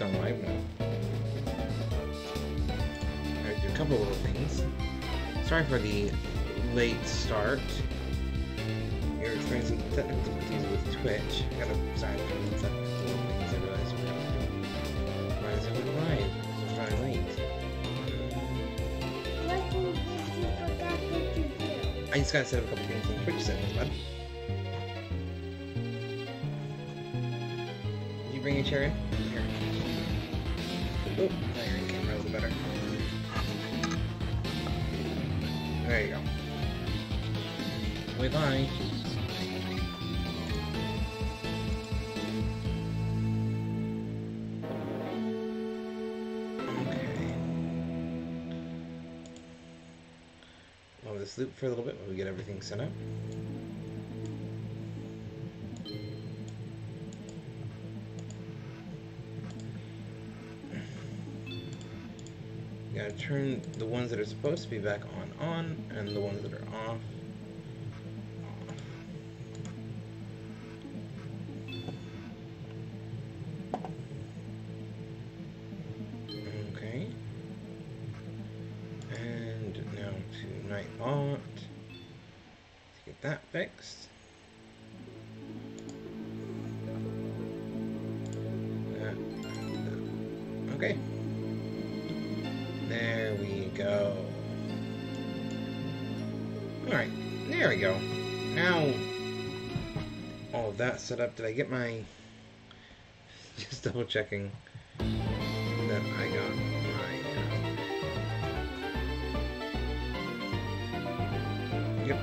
gone live now. Alright, do a couple little things. Sorry for the late start. You're experiencing technical difficulties with Twitch. I gotta sign for the technical things I realized we have to do. Why is it went live? It's running late. What did you forget to do? I just gotta set up a couple things in Twitch settings, bud. Did you bring your chair in? Here. Oh, now you're in camera a little better. There you go. Wait, bye. This loop for a little bit while we get everything set up. You gotta turn the ones that are supposed to be back on, and the ones that are off. Okay. And now to Nightbot to get that fixed. Okay. There we go. Alright, there we go. Now, all of that set up. Did I get my... Just double checking that I got my... Yep.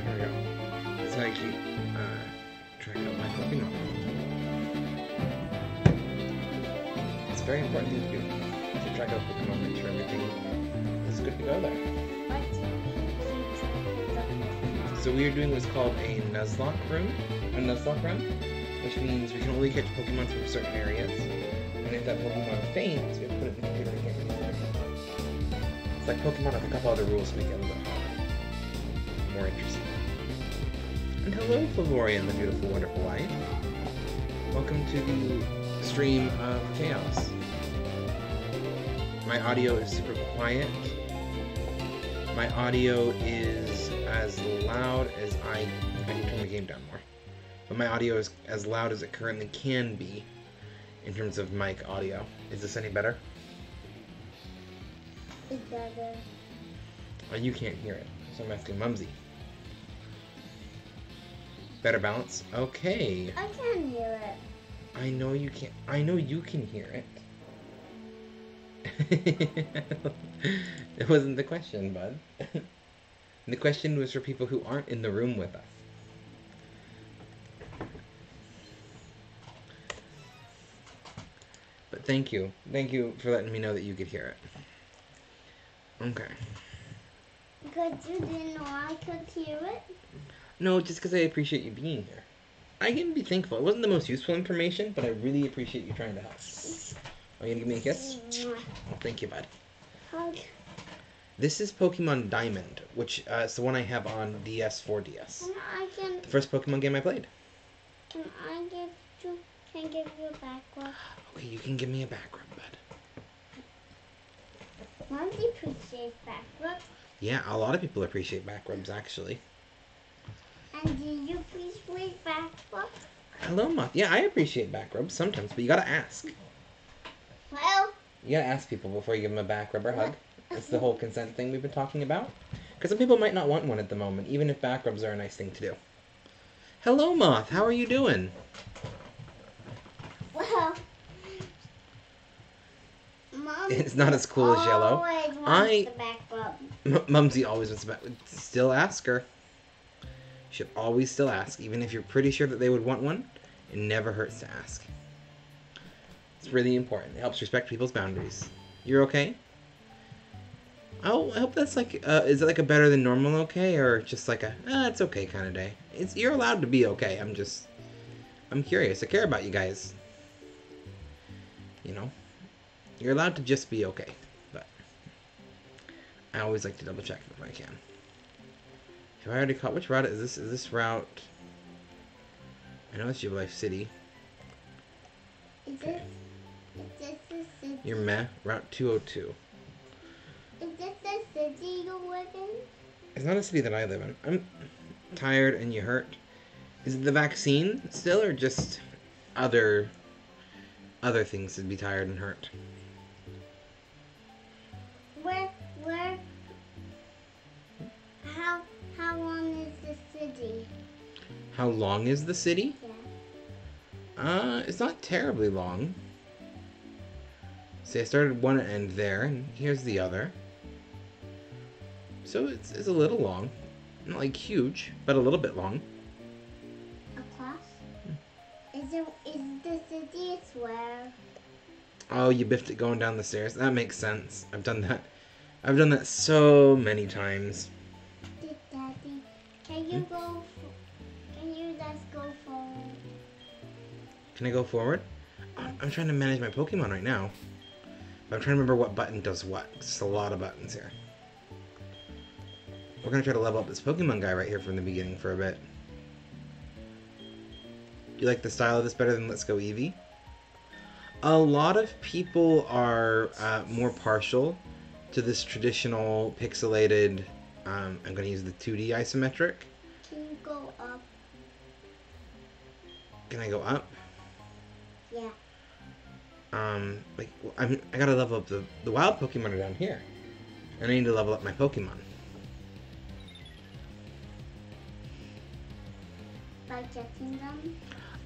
There we go. That's how I keep track of my Pokemon. It's very important thing to do. Keep track of Pokemon, make sure everything is good to go there. So we are doing what's called a Nuzlocke run, which means we can only catch Pokemon from certain areas. And if that Pokemon faints, we have to put it in the computer again. It's like Pokemon with a couple other rules to make it a little bit harder. More interesting. And hello, Flavorian, the beautiful, wonderful wife. Welcome to the stream of Chaos. My audio is super quiet. My audio is as loud as I need to turn the game down more. But my audio is as loud as it currently can be in terms of mic audio. Is this any better? It's better. Oh, you can't hear it, so I'm asking Mumsy. Better balance? Okay. I can hear it. I know you can't. I know you can hear it. It wasn't the question, bud. The question was for people who aren't in the room with us. But thank you. Thank you for letting me know that you could hear it. Okay. Because you didn't know I could hear it? No, just because I appreciate you being here. I can be thankful. It wasn't the most useful information, but I really appreciate you trying to help. Are you going to give me a kiss? Oh, thank you, bud. Hug. This is Pokemon Diamond, which is the one I have on DS, 4DS. The first Pokemon game I played. Can give you a back rub? Okay, you can give me a back rub, bud. Mom appreciates back rub. Yeah, a lot of people appreciate back rubs, actually. And do you appreciate back rub? Hello, Moth. Yeah, I appreciate back rubs sometimes, but you gotta ask. Well... You gotta ask people before you give them a back rub or hug. It's the whole consent thing we've been talking about. Because some people might not want one at the moment, even if back rubs are a nice thing to do. Hello, Moth. How are you doing? Well... Mom It's not as cool as yellow. Always wants the back rub. Mumsy always wants to back. Still ask her. You should always still ask, even if you're pretty sure that they would want one. It never hurts to ask. It's really important. It helps respect people's boundaries. You're okay? Oh, I hope that's like, is it like a better than normal okay, or just like a, it's okay kind of day? You're allowed to be okay. I'm curious. I care about you guys. You know? You're allowed to just be okay, but I always like to double check if I can. Have I already caught, which route is this? Is this route? I know it's Jubilife City. Is it? Is this the city? You're meh. Route 202. Is this the city you live in? It's not a city that I live in. I'm tired and you hurt. Is it the vaccine still, or just other things to be tired and hurt? Where, how long is the city? How long is the city? Yeah. It's not terribly long. See, I started one end there, and here's the other. So it's a little long. Not like huge, but a little bit long. Across? Is the city where? Oh, you biffed it going down the stairs. That makes sense. I've done that. I've done that so many times. Daddy, can you go? Can you just go forward? Can I go forward? I'm trying to manage my Pokemon right now. But I'm trying to remember what button does what. It's a lot of buttons here. We're going to try to level up this Pokemon guy right here from the beginning for a bit. Do you like the style of this better than Let's Go Eevee? A lot of people are more partial to this traditional pixelated, I'm going to use the 2D isometric. Can you go up? Can I go up? Yeah. I gotta level up the wild Pokemon are down here. And I need to level up my Pokemon. By catching them?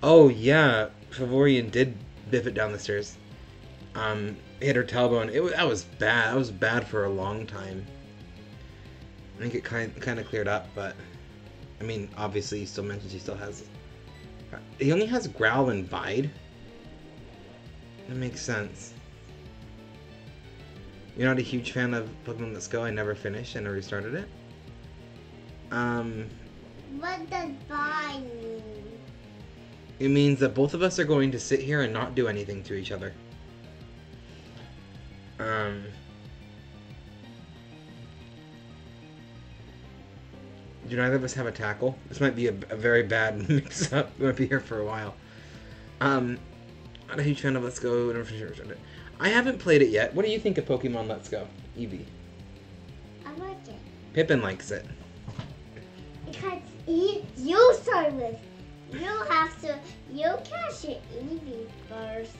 Oh yeah, Favorian did biff it down the stairs. Hit her tailbone. That was bad. That was bad for a long time. I think it kind of cleared up, but I mean, obviously, he still mentions he still has. He only has Growl and Bide. That makes sense. You're not a huge fan of Pokemon Let's Go. I never finished and I restarted it. What does buy mean? It means that both of us are going to sit here and not do anything to each other. Do neither of us have a tackle? This might be a very bad mix-up. We might be here for a while. Not a huge fan of Let's Go. I haven't played it yet. What do you think of Pokemon Let's Go, Eevee? I like it. Pippin likes it. Because you start with. You catch an Eevee first.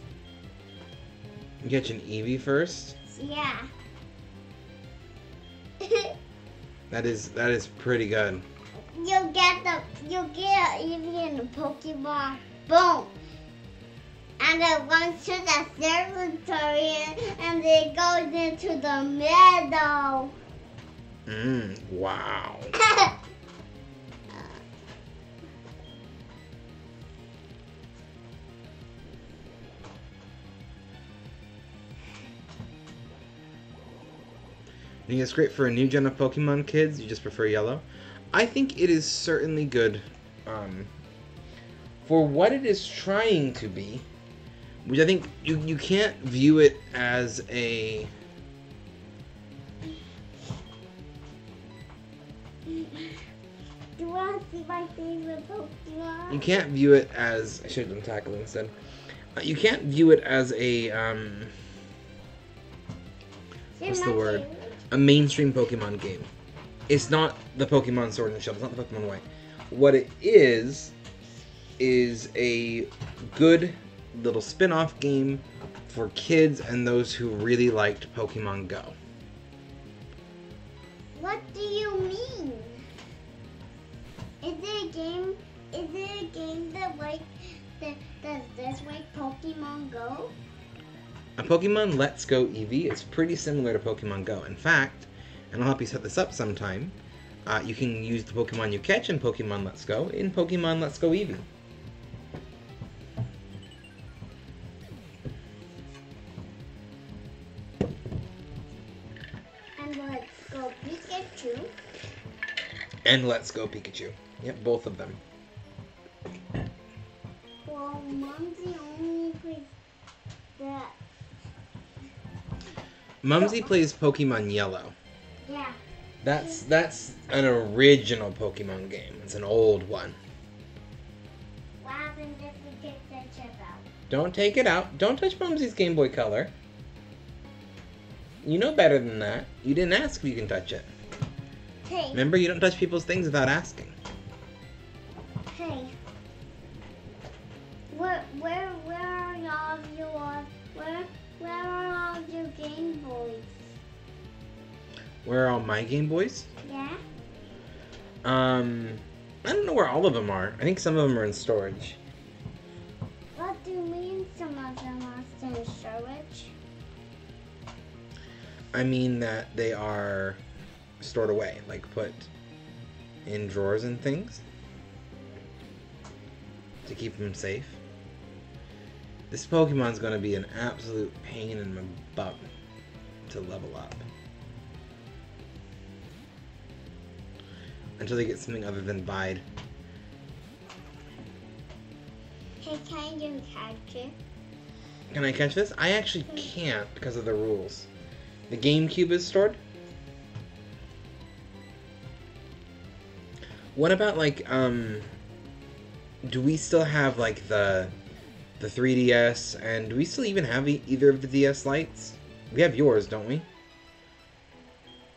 You catch an Eevee first? Yeah. That is pretty good. You get Eevee in the Pokemon. Boom. And it runs to the territory and it goes into the meadow. Wow. You think it's great for a new gen of Pokemon kids? You just prefer yellow? I think it is certainly good for what it is trying to be. Which I think you can't view it as a... Do you want to see my favorite Pokemon? You can't view it as... I should have done tackle instead. You can't view it as a... what's the word? A mainstream Pokemon game. It's not the Pokemon Sword and Shield. It's not the Pokemon Way. What it is a good little spin-off game for kids and those who really liked Pokemon Go. What do you mean? Is it a game that does like Pokemon Go? A Pokemon Let's Go Eevee is pretty similar to Pokemon Go. In fact, and I'll help you set this up sometime, you can use the Pokemon you catch in Pokemon Let's Go in Pokemon Let's Go Eevee. And Let's Go Pikachu. And Let's Go Pikachu. Yep, both of them. Well, Mumsy only plays that. Mumsy plays Pokemon Yellow. Yeah. That's an original Pokemon game. It's an old one. What happens if we take the chip out? Don't take it out. Don't touch Mumsy's Game Boy Color. You know better than that. You didn't ask if you can touch it. Hey. Remember, you don't touch people's things without asking. Hey. Where are all of your where are all your Game Boys? Where are all my Game Boys? Yeah. I don't know where all of them are. I think some of them are in storage. What do you mean some of them are still in storage? I mean that they are stored away, like put in drawers and things to keep them safe. This Pokemon's gonna be an absolute pain in my butt to level up. Until they get something other than Bide. Hey, can you catch it? Can I catch this? I actually can't because of the rules. The GameCube is stored. What about like do we still have like the 3DS, and do we still even have either of the DS Lites? We have yours, don't we? Do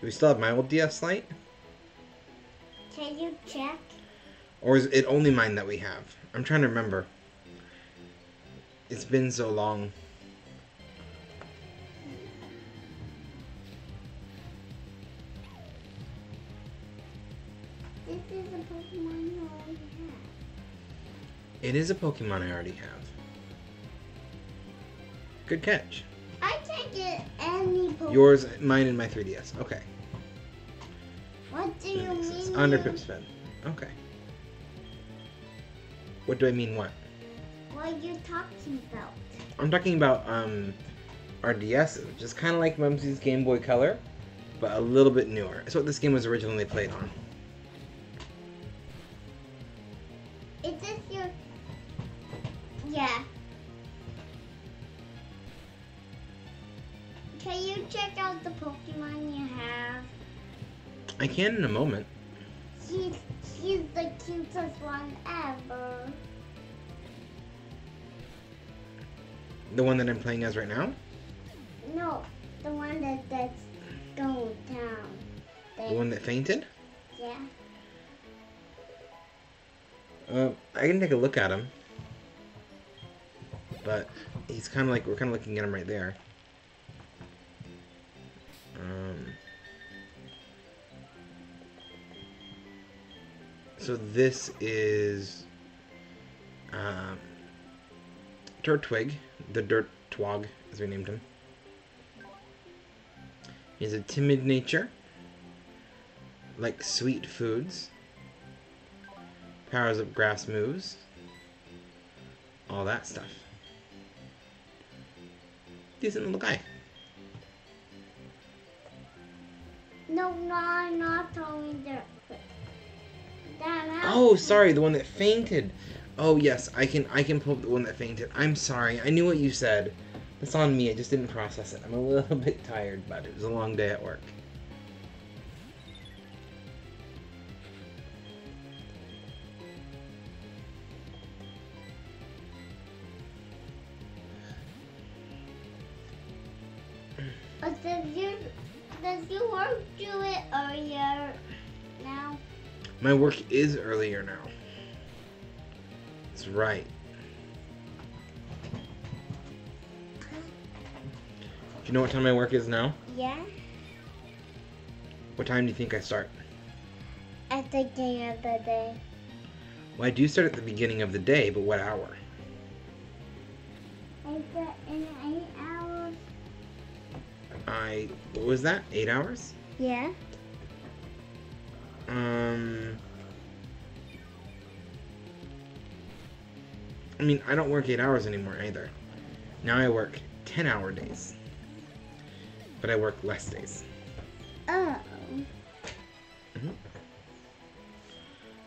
we still have my old DS Lite? Can you check? Or is it only mine that we have? I'm trying to remember. It's been so long. This is a Pokemon you already have. It is a Pokemon I already have. Good catch. I can't get any Pokemon. Yours, mine, and my 3DS. Okay. What do you mean? Under Pip's bed. Okay. What do I mean what? What are you talking about? I'm talking about our DSs, which is kind of like Mumsy's Game Boy Color, but a little bit newer. It's what this game was originally played on. Is this your... Yeah. Can you check out the Pokemon you have? I can in a moment. He's the cutest one ever. The one that I'm playing as right now? No, the one that's going down. The one that fainted? Yeah. I can take a look at him. But he's kind of like, we're kind of looking at him right there. So this is Turtwig, the Dirt Twog, as we named him. He's a timid nature, likes sweet foods, powers up grass moves, all that stuff. Decent little guy. No, I'm not throwing dirt. Oh, sorry, the one that fainted. Oh yes, I can pull up the one that fainted. I'm sorry, I knew what you said. That's on me. I just didn't process it. I'm a little bit tired, but it was a long day at work. Does your work do it earlier now? My work is earlier now. That's right. Do you know what time my work is now? Yeah. What time do you think I start? At the beginning of the day. Well, I do start at the beginning of the day, but what hour? In 8 hours. What was that? 8 hours? Yeah. I mean, I don't work 8 hours anymore either. Now I work 10-hour days. But I work less days. Oh.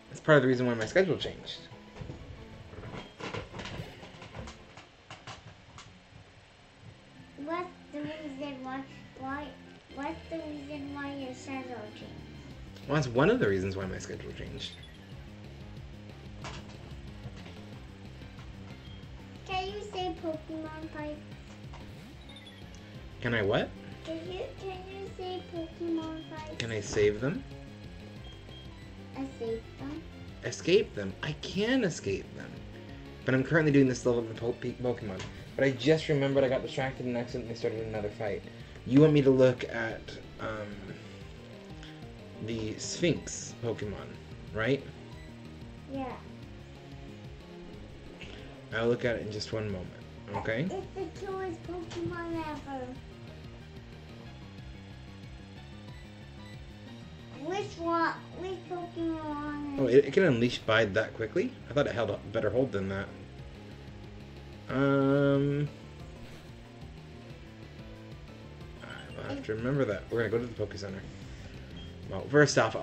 That's part of the reason why my schedule changed. What's the reason why your schedule changed? Well, that's one of the reasons why my schedule changed. Can you say Pokemon fights? Can I what? Can you save Pokemon fights? Can I save them? Save them? Escape them. I can escape them. But I'm currently doing this level of Pokemon. But I just remembered I got distracted and accidentally started another fight. You want me to look at the Sphinx Pokemon, right? Yeah. I'll look at it in just one moment, okay? It's the coolest Pokemon ever. Which Pokemon? Oh, it can unleash Bide that quickly? I thought it held a better hold than that. I'll have to remember that. We're gonna go to the Poke Center. Well, first off,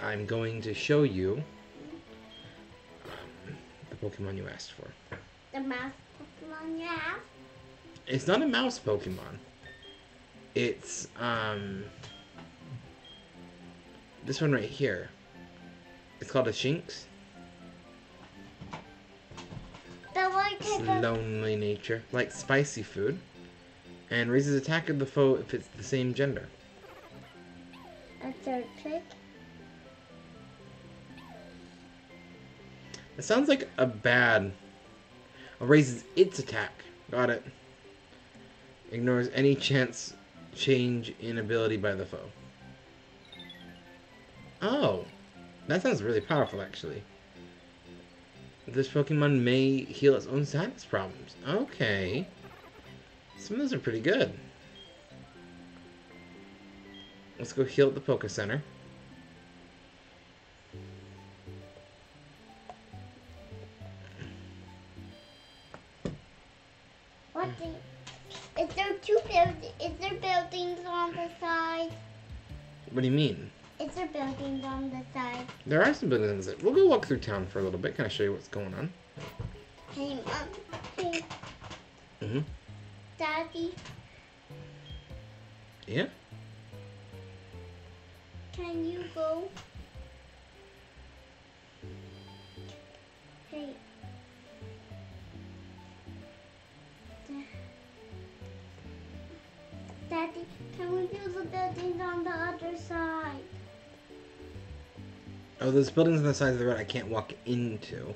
I'm going to show you the Pokemon you asked for. The mouse Pokemon you have? It's not a mouse Pokemon. It's this one right here. It's called a Shinx. The one It's type of... lonely nature, like spicy food, and raises attack of the foe if it's the same gender. A third trick? It sounds like a bad. Raises its attack. Got it. Ignores any chance change in ability by the foe. Oh, that sounds really powerful, actually. This Pokemon may heal its own sinus problems. Okay. Some of those are pretty good. Let's go heal at the Poke Center. Is there buildings on the side? What do you mean? Is there buildings on the side? There are some buildings. We'll go walk through town for a little bit. Can I show you what's going on? Hey, Mom. Hey. Mm-hmm. Daddy, Yeah? can you go? Hey. Daddy, can we do the buildings on the other side? Oh, there's buildings on the side of the road I can't walk into.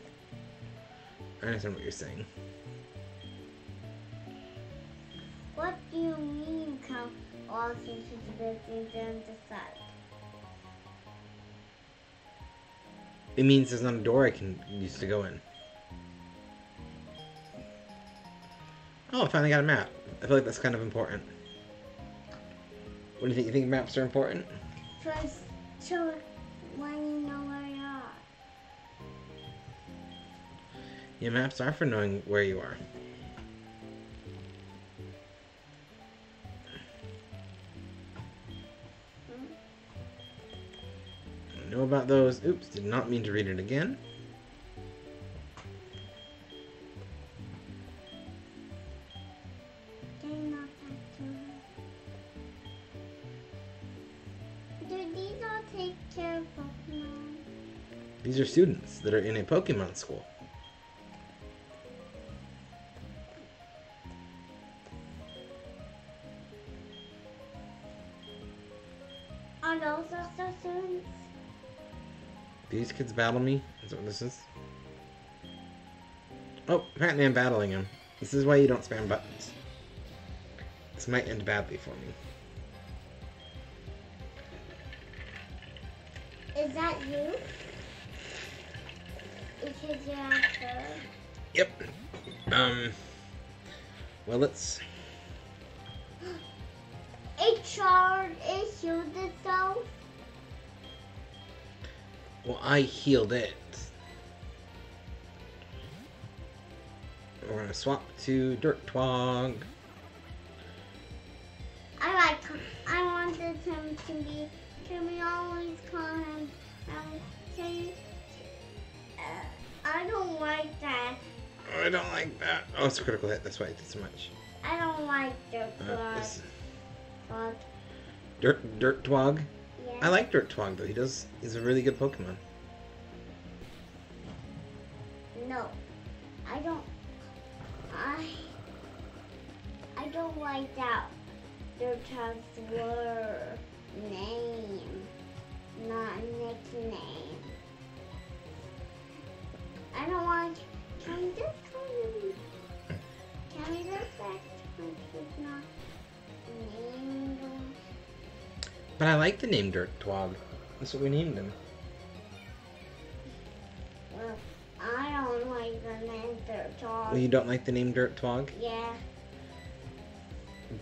I understand what you're saying. What do you mean come all into the buildings on the side? It means there's not a door I can use to go in. Oh, I finally got a map. I feel like that's kind of important. What do you think? You think maps are important? First, show when you know where you are. Yeah, maps are for knowing where you are. I know about those. Oops, did not mean to read it again. They're not that good. Do these all take care of Pokemon? These are students that are in a Pokemon school. Are those also students? These kids battle me? Is that what this is? Oh, apparently I'm battling him. This is why you don't spam buttons. This might end badly for me. Is that you? Because you're after. Yep. Well, let's... It healed itself. Well, I healed it. We're gonna swap to Dirt Twog. I wanted him to be. Can we always call him? I don't like that. Oh, I don't like that. Oh, it's a critical hit. That's why it did so much. I don't like the This blood. Dirt Twog. Yeah. I like Dirt Twog though. He's a really good Pokemon. No, I don't. don't like that. Their tags were name, not nickname. I don't want. Can we just call him? Can we just act like he's not named? But I like the name Dirt Twog. That's what we named him. Well, I don't like the name Dirt Dog. Well, you don't like the name Dirt Twog? Yeah.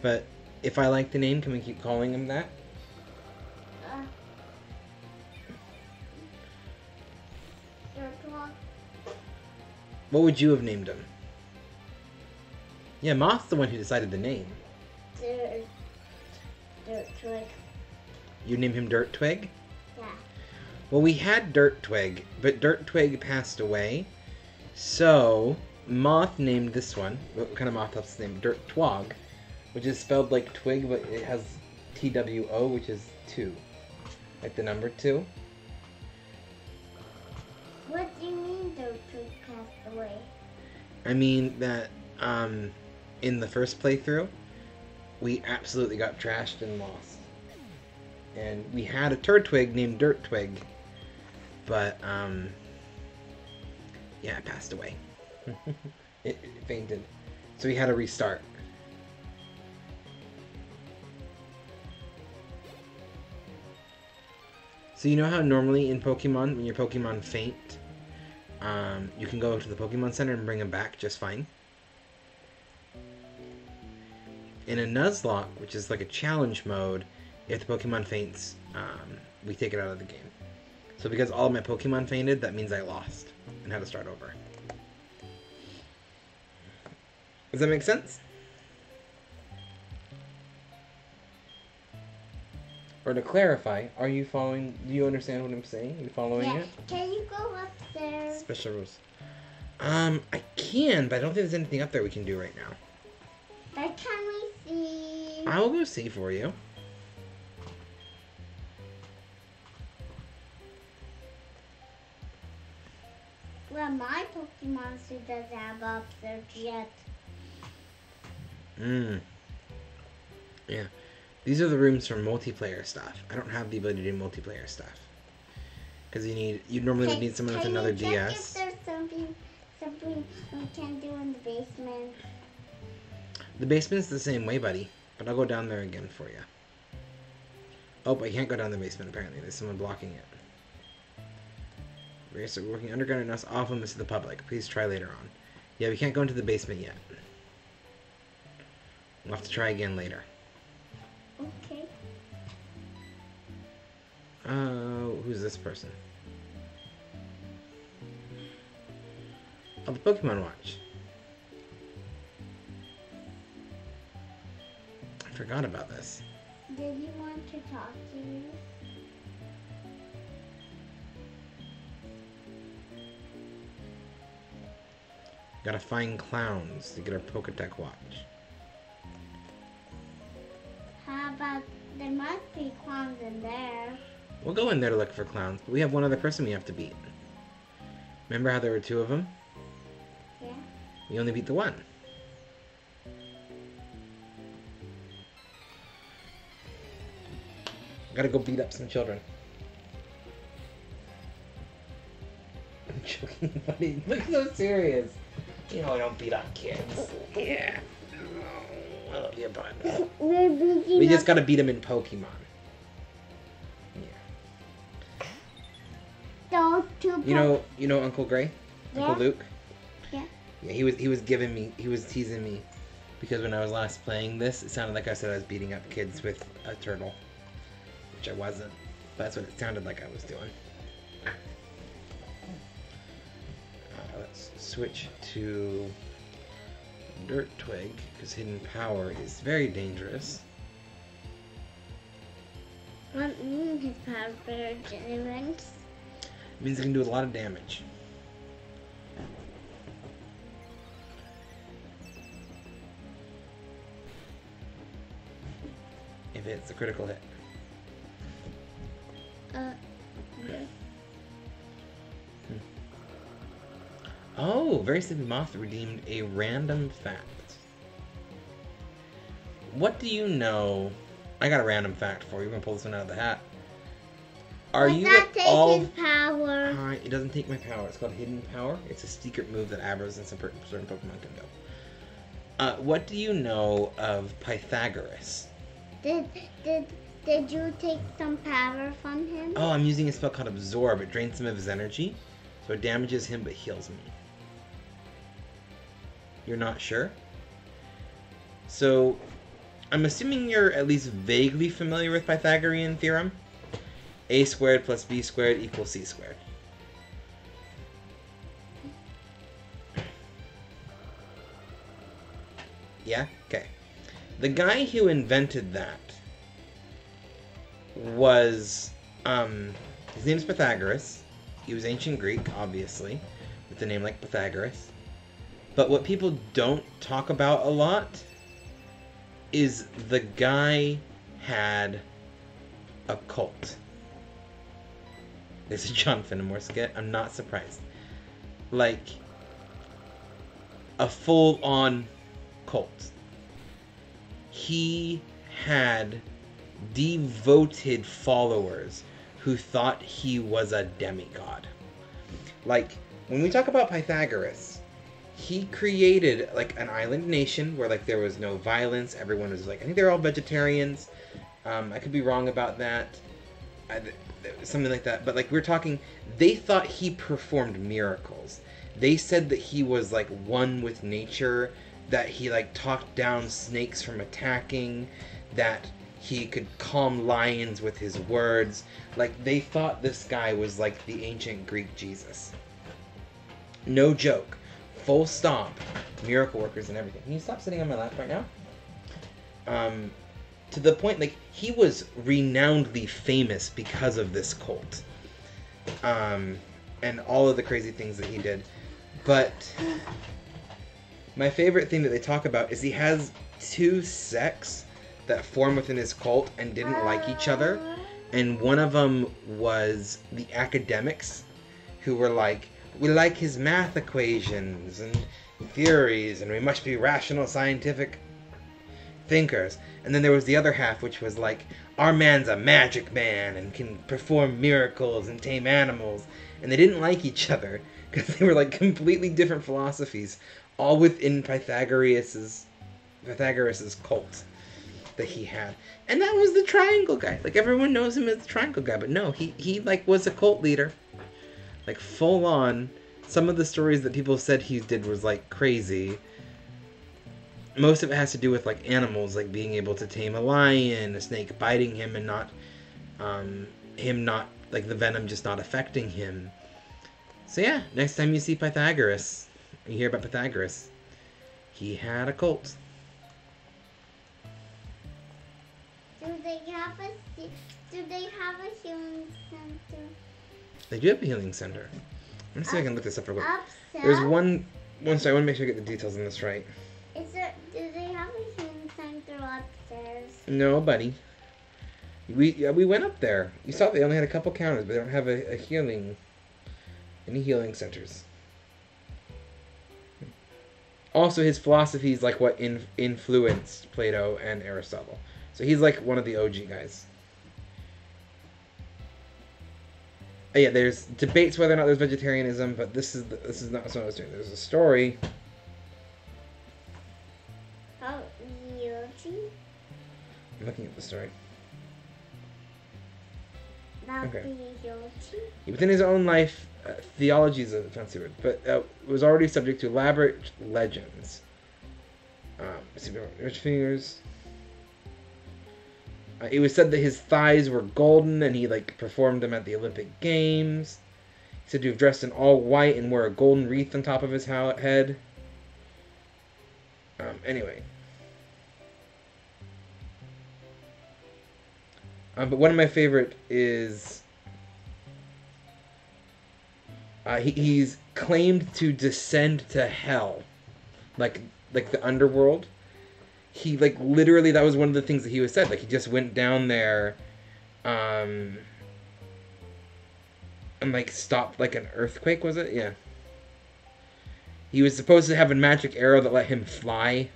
But if I like the name, can we keep calling him that? Dirt Dog. What would you have named him? Yeah, Moth's the one who decided the name. Dirt Twig. You name him Dirt Twig? Yeah. Well, we had Dirt Twig, but Dirt Twig passed away. So, Moth named this one. What kind of moth helps the name? Dirt Twog, which is spelled like twig, but it has TWO, which is 2. Like the number 2. What do you mean Dirt Twig passed away? I mean that in the first playthrough, we absolutely got trashed and lost. And we had a Turtwig named Dirt Twig, but yeah, it passed away. it fainted, so we had to restart. So you know how normally in Pokemon, when your Pokemon faint, you can go to the Pokemon Center and bring them back just fine? In a Nuzlocke, which is like a challenge mode, if the Pokemon faints, we take it out of the game. So because all of my Pokemon fainted, that means I lost and had to start over. Does that make sense? Or to clarify, are you following, do you understand what I'm saying? Are you following it? Can you go upstairs? Special rules. I can, but I don't think there's anything up there we can do right now. But can we see? I will go see for you. Well, my Pokemon suit doesn't have upstairs yet. Yeah. These are the rooms for multiplayer stuff. I don't have the ability to do multiplayer stuff. Because you normally would need someone with another DS. Can you check if there's something we can do in the basement? The basement's the same way, buddy. But I'll go down there again for you. Oh, I can't go down the basement, apparently. There's someone blocking it. We're working underground and us off limits to the public. Please try later on. Yeah, we can't go into the basement yet. We'll have to try again later. Okay. Who's this person? Oh, the Pokemon Watch. I forgot about this. Did you want to talk to you? Gotta find clowns to get our Poketech watch. How about there must be clowns in there? We'll go in there to look for clowns, but we have one other person we have to beat. Remember how there were 2 of them? Yeah. We only beat the one. Gotta go beat up some children. I'm joking, buddy. Look so serious. You know I don't beat up kids. Yeah. I love you, bud. We just gotta beat them in Pokemon. Yeah. Those two. You know Uncle Gray? Yeah. Uncle Luke? Yeah. Yeah, he was teasing me because when I was last playing this, it sounded like I said I was beating up kids with a turtle, which I wasn't. But that's what it sounded like I was doing. Let's switch to Dirt Twig because Hidden Power is very dangerous. What means his power better generates? It means it can do a lot of damage. If it's a critical hit. Yeah. Oh, Very Sleepy Moth redeemed a random fact. What do you know? I got a random fact for you. We're gonna pull this one out of the hat. Are Does you that at take all? his power? It doesn't take my power. It's called hidden power. It's a secret move that Abras and certain Pokemon can go. What do you know of Pythagoras? Did you take some power from him? Oh, I'm using a spell called Absorb. It drains some of his energy, so it damages him but heals me. You're not sure? So, I'm assuming you're at least vaguely familiar with Pythagorean theorem. A squared plus B squared equals C squared. Yeah? Okay. The guy who invented that was, his name's Pythagoras. He was ancient Greek, obviously, with a name like Pythagoras. But what people don't talk about a lot is the guy had a cult. This is John Finnemore skit. I'm not surprised. Like, a full-on cult. He had devoted followers who thought he was a demigod. Like, when we talk about Pythagoras, he created, like, an island nation where, like, there was no violence. Everyone was, like, I think they were all vegetarians. I could be wrong about that. Something like that. But, like, we're talking, they thought he performed miracles. They said that he was, like, one with nature, that he, like, talked down snakes from attacking, that he could calm lions with his words. Like, they thought this guy was, like, the ancient Greek Jesus. No joke. Full stop. Miracle workers and everything. Can you stop sitting on my lap right now? To the point, like, he was renownedly famous because of this cult. And all of the crazy things that he did. But my favorite thing that they talk about is he has two sects that formed within his cult and didn't like each other. And one of them was the academics, who were like, we like his math equations and theories, and we must be rational, scientific thinkers. And then there was the other half, which was like, our man's a magic man and can perform miracles and tame animals. And they didn't like each other because they were like completely different philosophies, all within Pythagoras' cult that he had. And that was the triangle guy. Like, everyone knows him as the triangle guy, but no, he like was a cult leader. Like, full on. Some of the stories that people said he did was like crazy. Most of it has to do with like animals, like being able to tame a lion, a snake biting him and not him not, like, the venom just not affecting him. So yeah, next time you see Pythagoras, you hear about Pythagoras, he had a cult. Do they have a healing center? They do have a healing center. Let me see if I can look this up real quick. Upstairs? There's one second, I want to make sure I get the details on this right. Do they have a healing center upstairs? No, buddy. We went up there. You saw they only had a couple counters, but they don't have any healing centers. Also, his philosophy is like what influenced Plato and Aristotle. So he's like one of the OG guys. Yeah, there's debates whether or not there's vegetarianism, but this is not what I was doing. There's a story. Oh, Yoshi? I'm looking at the story. About Okay. the Yoshi? Within his own life, theology is a fancy word, but was already subject to elaborate legends. Rich fingers. It was said that his thighs were golden, and he like performed them at the Olympic Games. He said to have dressed in all white and wore a golden wreath on top of his head. Anyway. But one of my favorite is he's claimed to descend to hell, like the underworld. He like literally, that was one of the things that he was said. Like, he just went down there, and like stopped like an earthquake. Was it? Yeah. He was supposed to have a magic arrow that let him fly.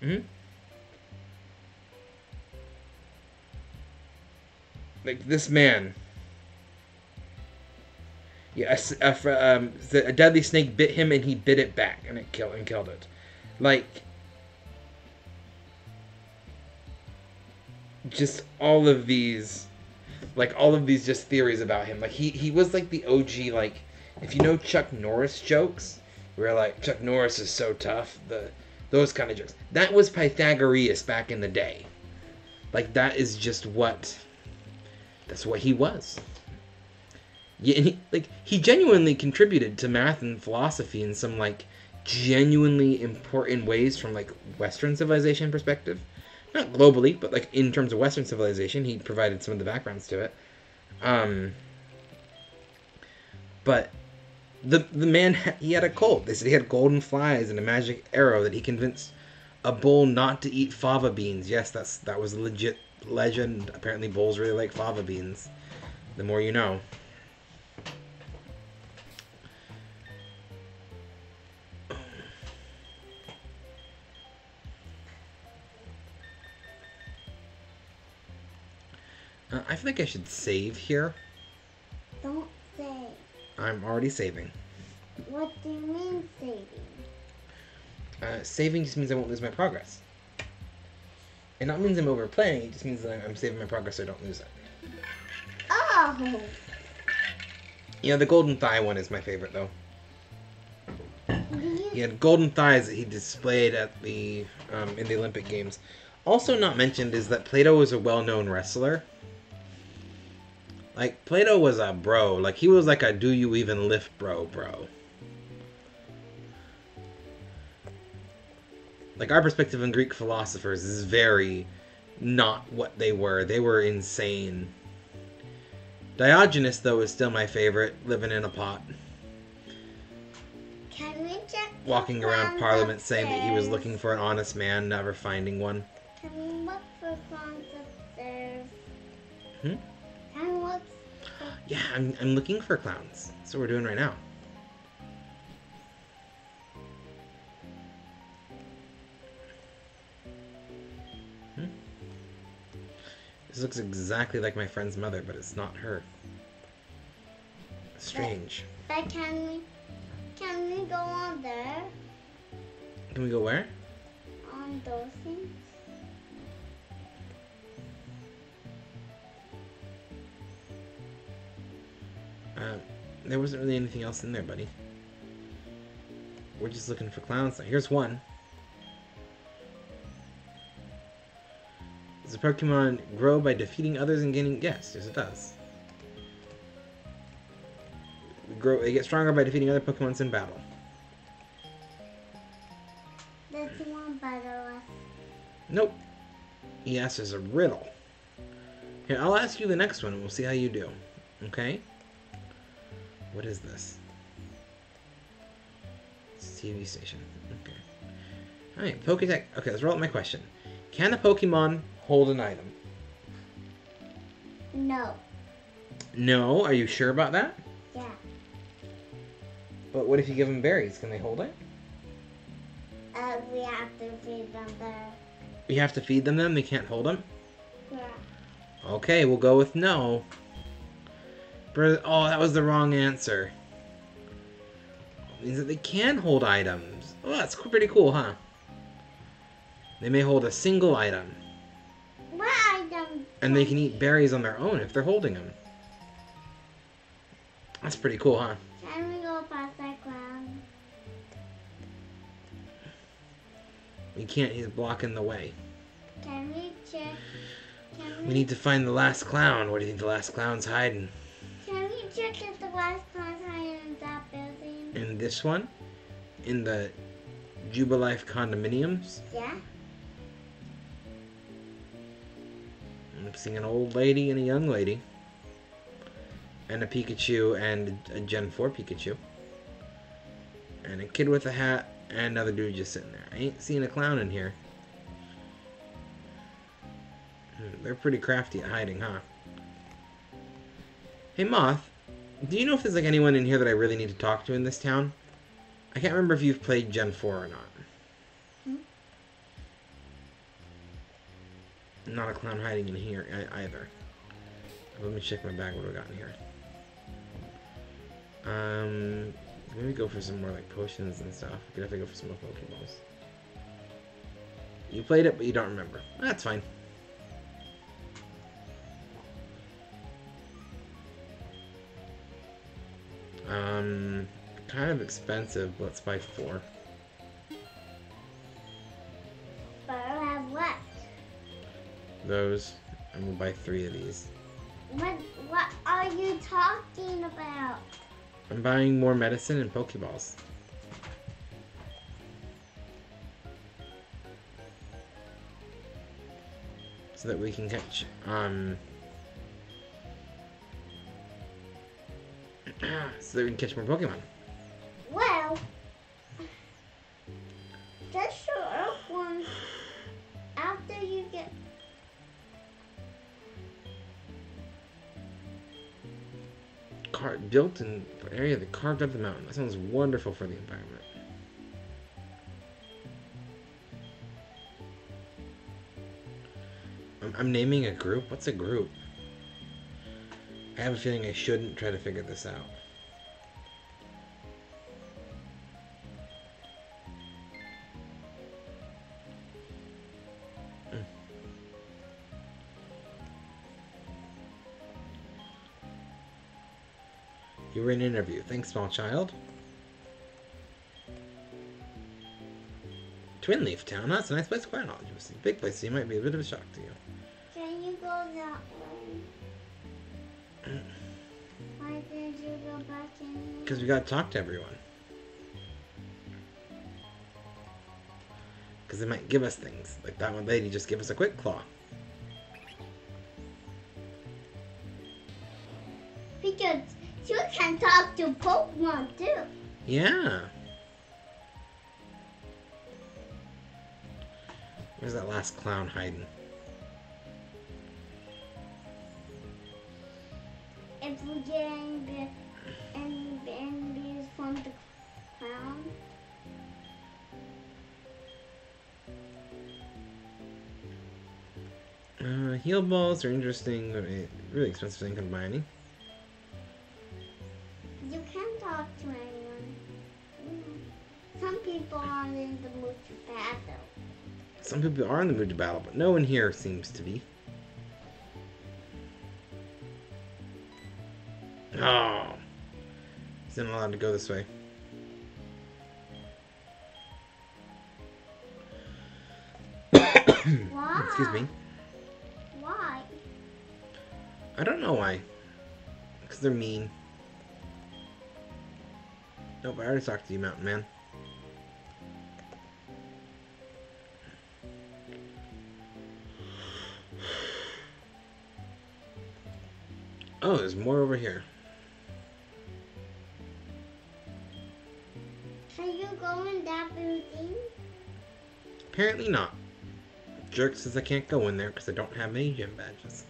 Hmm. Like this man. Yeah, a deadly snake bit him, and he bit it back, and it killed it. Like, just all of these just theories about him. Like he was like the OG. Like, if you know Chuck Norris jokes, where like Chuck Norris is so tough, those kind of jokes. That was Pythagoras back in the day. Like that is just that's what he was. Yeah, and he genuinely contributed to math and philosophy in some like genuinely important ways from like Western civilization perspective. Not globally, but like in terms of Western civilization, he provided some of the backgrounds to it. But the man, he had a cult. They said he had golden flies and a magic arrow that he convinced a bull not to eat fava beans. Yes, that was a legit legend. Apparently, bulls really like fava beans. The more you know. I feel like I should save here. Don't save. I'm already saving. What do you mean saving? Saving just means I won't lose my progress. It not means I'm overplaying, it just means that I'm saving my progress so I don't lose it. Oh! You know, the golden thigh one is my favorite, though. He had golden thighs that he displayed at the in the Olympic Games. Also not mentioned is that Plato was a well-known wrestler. Like, Plato was a bro. Like, he was like a do you even lift bro. Like, our perspective on Greek philosophers is very not what they were. They were insane. Diogenes, though, is still my favorite, living in a pot. Can we check Walking around Parliament saying that he was looking for an honest man, never finding one. Can we look for clowns upstairs? Hmm? Can we look Yeah, I'm looking for clowns. That's what we're doing right now. This looks exactly like my friend's mother, but it's not her. Strange. But can we go on there? Can we go where? On those things? There wasn't really anything else in there, buddy. We're just looking for clowns now. Here's one. Does a Pokemon grow by defeating others and gaining... Yes, it does. They get stronger by defeating other Pokemons in battle. Does he want battle us? Nope. He answers a riddle. Here, I'll ask you the next one and we'll see how you do. Okay? What is this? It's a TV station. Okay. Alright, Poketech. Okay, let's roll up my question. Can a Pokemon hold an item? No. No? Are you sure about that? Yeah. But what if you give them berries? Can they hold it? We have to feed them there. You have to feed them They can't hold them? Yeah. Okay, we'll go with no. Oh, that was the wrong answer. It means that they can hold items. Oh, that's pretty cool, huh? They may hold a single item. What item? And they can eat berries on their own if they're holding them. That's pretty cool, huh? Can we go past that clown? We can't, he's blocking the way. Can we check? We need to find the last clown. Where do you think the last clown's hiding? Can we check if the last clown's hiding in that building? In this one? In the Jubilife condominiums? Yeah. I'm seeing an old lady and a young lady. And a Pikachu and a Gen 4 Pikachu. And a kid with a hat and another dude just sitting there. I ain't seeing a clown in here. They're pretty crafty at hiding, huh? Hey, Moth. Do you know if there's like anyone in here that I really need to talk to in this town? I can't remember if you've played Gen 4 or not. Not a clown hiding in here either. Let me check my bag. What do I got in here? Maybe go for some more like potions and stuff. We're gonna have to go for some more Pokeballs. You played it, but you don't remember. That's fine. Kind of expensive, but let's buy 4. But I have what? Those, and we'll buy 3 of these. What are you talking about? I'm buying more medicine and Pokeballs. So that we can catch, so that we can catch more Pokemon. Well, just show up one after you get. Built in an area that carved up the mountain. That sounds wonderful for the environment. I'm naming a group? What's a group? I have a feeling I shouldn't try to figure this out. You were in an interview. Thanks, small child. Twin Leaf Town. That's a nice place to find all. It's a big place, so you might be a bit of a shock to you. Can you go that way? Why did you go back in? Because we gotta talk to everyone. Because they might give us things. Like that one lady just give us a quick claw. Because you can talk to Pokemon too. Yeah. Where's that last clown hiding? If we get any babies from the clown. Heal balls are interesting, but really expensive thing to buy any. You can talk to anyone. Some people are in the mood to battle. Some people are in the mood to battle, but no one here seems to be. Oh. He's not allowed to go this way. Why? Excuse me. Why? I don't know why. Because they're mean. Nope, I already talked to you, Mountain Man. Oh, there's more over here. Can you go in that building? Apparently not. Jerk says I can't go in there because I don't have any gym badges.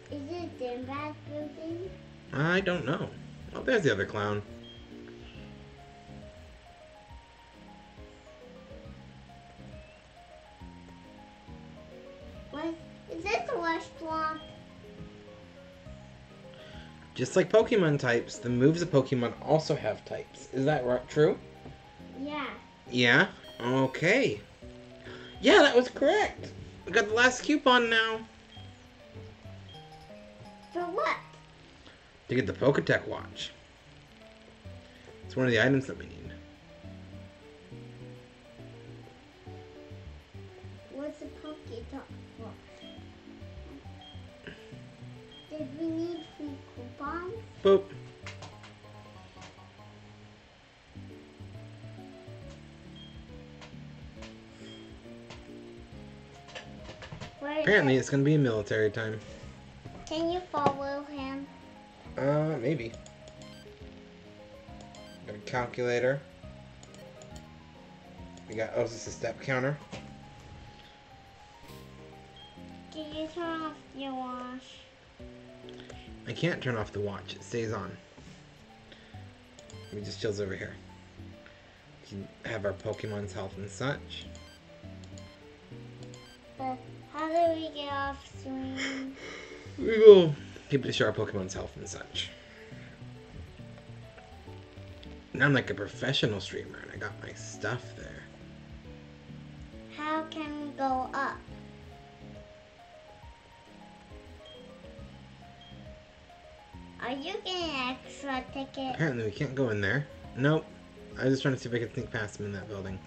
Is it in that building? I don't know. Oh, there's the other clown. What? Is this a restaurant? Just like Pokemon types, the moves of Pokemon also have types. Is that right? True? Yeah. Yeah? Okay. Yeah, that was correct. We got the last coupon now. For what? To get the Poketech watch. It's one of the items that we need. What's a Poketech for? Did we need free coupons? Boop. Where is Apparently it? it's going to be military time. Can you follow him? Maybe. Got a calculator. We got, oh, is this a step counter? Can you turn off your watch? I can't turn off the watch. It stays on. We just chills over here. We can have our Pokemon's health and such. do we get off stream? We will keep it to show our Pokemon's health and such. Now I'm like a professional streamer and I got my stuff there. How can we go up? Are you getting an extra ticket? Apparently we can't go in there. Nope. I was just trying to see if I could sneak past him in that building.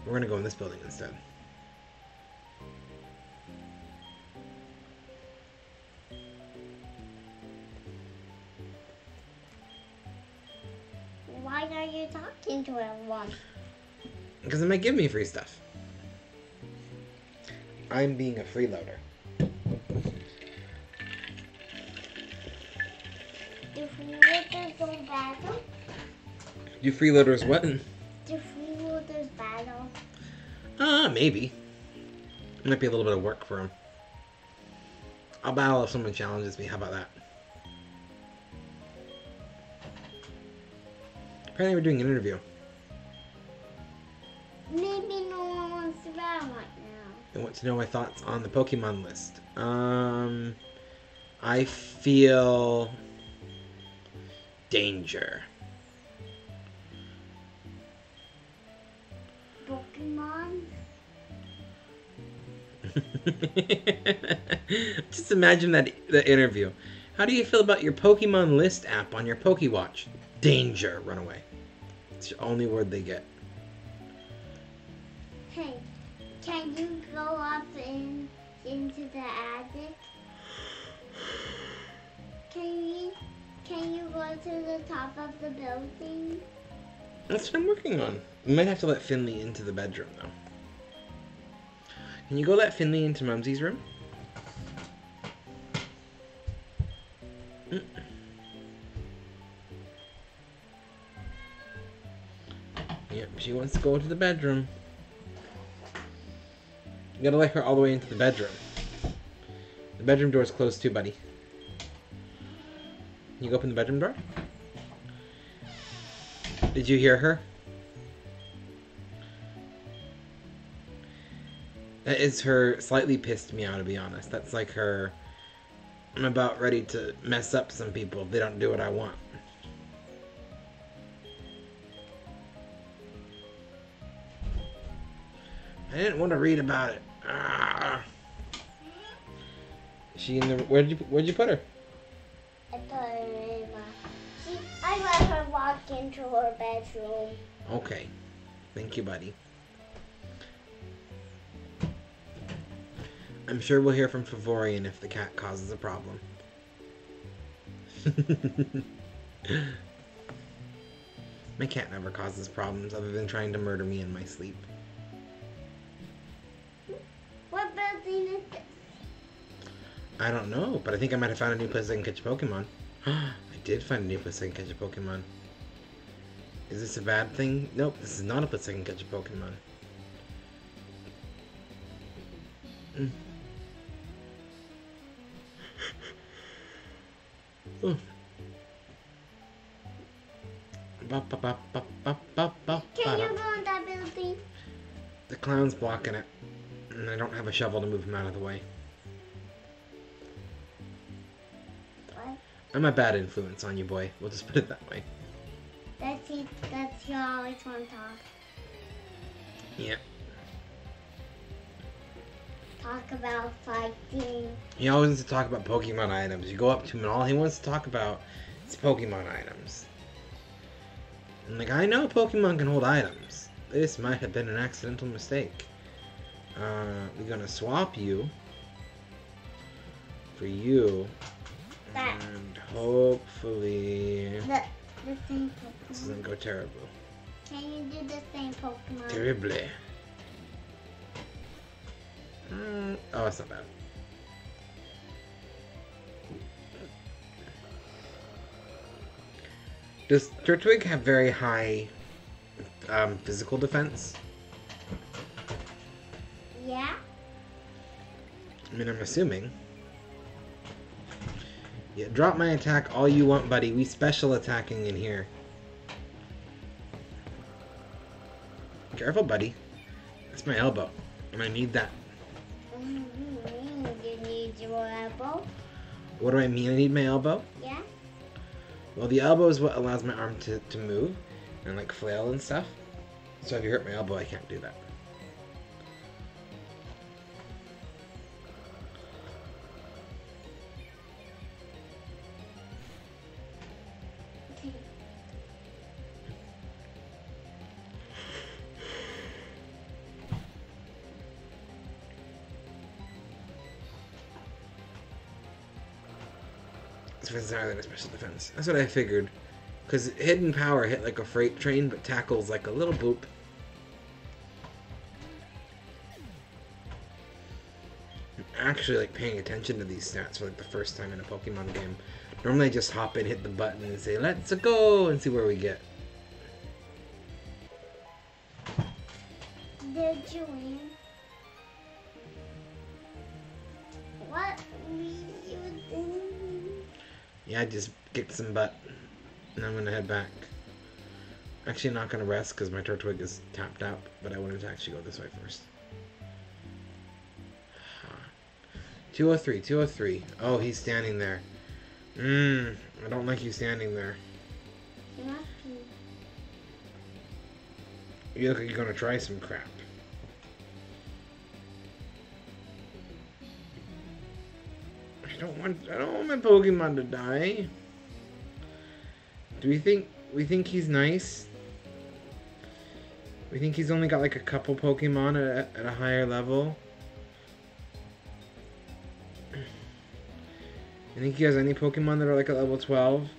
We're gonna go in this building instead. Why are you talking to everyone? Because it might give me free stuff. I'm being a freeloader. Do freeloaders go battle? Do freeloaders what? Do freeloaders battle? Maybe. It might be a little bit of work for him. I'll battle if someone challenges me. How about that? Apparently we're doing an interview. Maybe no one wants to battle right now. They want to know my thoughts on the Pokemon list. I feel danger. Pokemon? Just imagine the interview. How do you feel about your Pokemon list app on your Pokewatch? Danger. Run away. It's the only word they get. Hey, can you go up into the attic? Can you go to the top of the building? That's what I'm working on. We might have to let Finley into the bedroom, though. Can you go let Finley into Mumsy's room? Yep, she wants to go to the bedroom. You gotta let her all the way into the bedroom. The bedroom door is closed too, buddy. Can you go open the bedroom door? Did you hear her? That is her slightly pissed me out, to be honest. That's like her, I'm about ready to mess up some people if they don't do what I want. I didn't want to read about it. Ah. She in the, where'd you put her? I put her in I let her walk into her bedroom. Okay. Thank you, buddy. I'm sure we'll hear from Favorian if the cat causes a problem. My cat never causes problems other than trying to murder me in my sleep. What building is this? I don't know, but I think I might have found a new place I can catch a Pokemon. I did find a new place I can catch a Pokemon. Is this a bad thing? Nope, this is not a place I can catch a Pokemon. Oh. Can you go in that building? The clown's blocking it, and I don't have a shovel to move him out of the way. What? I'm a bad influence on you, boy. We'll just put it that way. That's you always want to talk. Yeah. Talk about fighting. He always wants to talk about Pokemon items. You go up to him and all he wants to talk about is Pokemon items. And like, I know Pokemon can hold items. This might have been an accidental mistake. We're gonna swap you for you. That. And hopefully The same Pokemon. this doesn't go terrible. Can you do the same Pokemon? Terribly. Oh, that's not bad. Does Turtwig have very high physical defense? Yeah. I mean, I'm assuming. Yeah, drop my attack all you want, buddy. We special attacking in here. Careful, buddy. That's my elbow. And I need that You need your elbow. What do I mean I need my elbow? Yeah. Well, the elbow is what allows my arm to move and like flail and stuff. So if you hurt my elbow, I can't do that. Okay. Defense is higher than a special defense. That's what I figured. Because hidden power hit like a freight train, but tackles like a little boop. I'm actually like paying attention to these stats for like the first time in a Pokemon game. Normally I just hop in, hit the button, and say, let's go, and see where we get. Did you win? What were you doing? Yeah, I just kicked some butt. And I'm going to head back. Actually, I'm not going to rest because my Turtwig is tapped out, but I wanted to actually go this way first. 203, 203. Oh, he's standing there. I don't like you standing there. You must be. You look like you're going to try some crap. I don't want my Pokemon to die. Do we think he's nice? We think he's only got like a couple Pokemon at a higher level? You think he has any Pokemon that are like at level 12?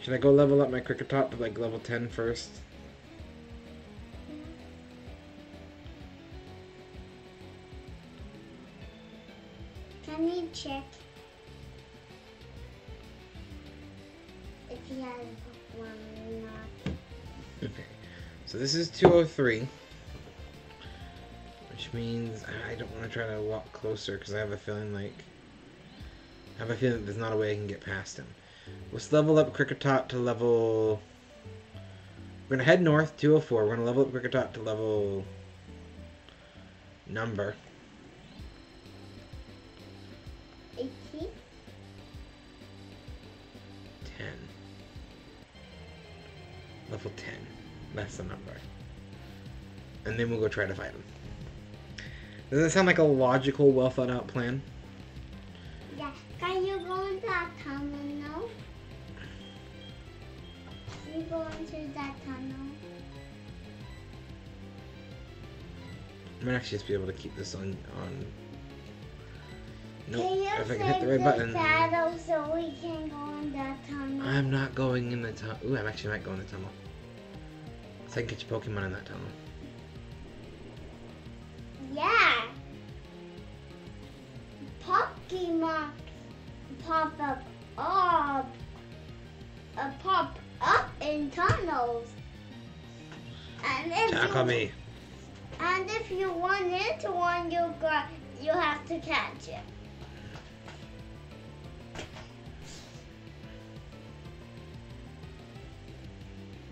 Should I go level up my Kricketot to like level 10 first? Can you check if he has one or not? Okay, so this is 203. Which means I don't want to try to walk closer because I have a feeling that there's not a way I can get past him. Let's level up Kricketot to level... We're going to head north, 204. We're going to level up Kricketot to level... number. 18? 10. Level 10. That's the number. And then we'll go try to fight him. Does that sound like a logical, well thought out plan? Yeah. Can you go into that tunnel now? Can you go into that tunnel? I might actually just be able to keep this on. Nope. Can you If I can hit the right save button. battle so we can go in that tunnel? I'm not going in the tunnel. Ooh, I actually might go in the tunnel. So I can get your Pokemon in that tunnel. Yeah. Pokemon pop up in tunnels. And Tackle me. And if you run into one, you have to catch it.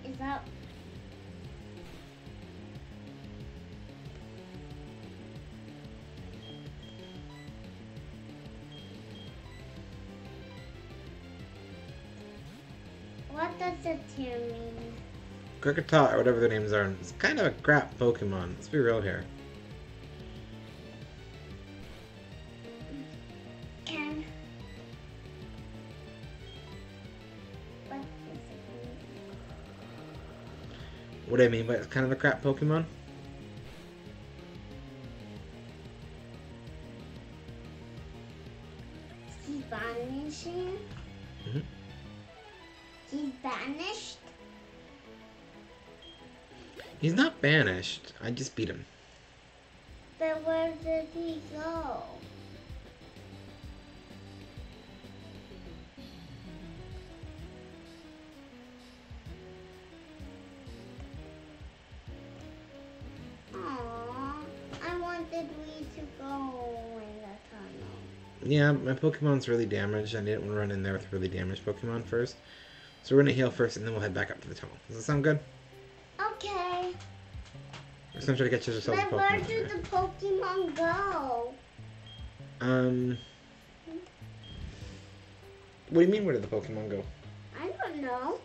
Is that? What does the tear mean? Kricketot, or whatever their names are, it's kind of a crap Pokemon. Let's be real here. Can. What does it mean? What do I mean by it's kind of a crap Pokemon? He's vanishing. Mm-hmm. He's banished. He's not banished. I just beat him. But where did he go? Aww, I wanted we to go in the tunnel. Yeah, my Pokemon's really damaged. I didn't want to run in there with really damaged Pokemon first. So we're going to heal first, and then we'll head back up to the tunnel. Does that sound good? Okay. We're just gonna try to catch ourselves a But where Pokemon. did the Pokemon go? What do you mean, where did the Pokemon go? I don't know.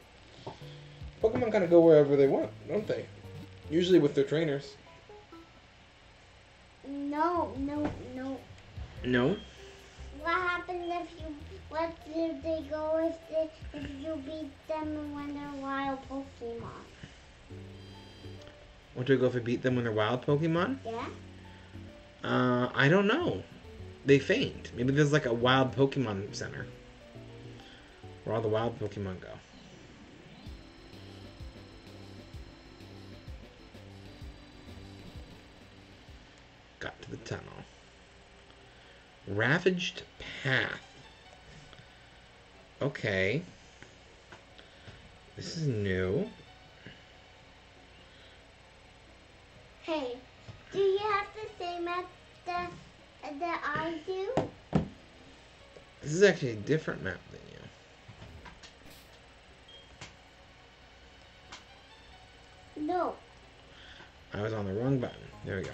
Pokemon kind of go wherever they want, don't they? Usually with their trainers. No. No? What happens if you? What do they go if you beat them when they're wild Pokemon? What do we go if we beat them when they're wild Pokemon? Yeah. I don't know. They faint. Maybe there's like a wild Pokemon center where all the wild Pokemon go. Got to the tunnel. Ravaged path. Okay. This is new. Hey, do you have the same map that I do? This is actually a different map than you. No. I was on the wrong button. There we go.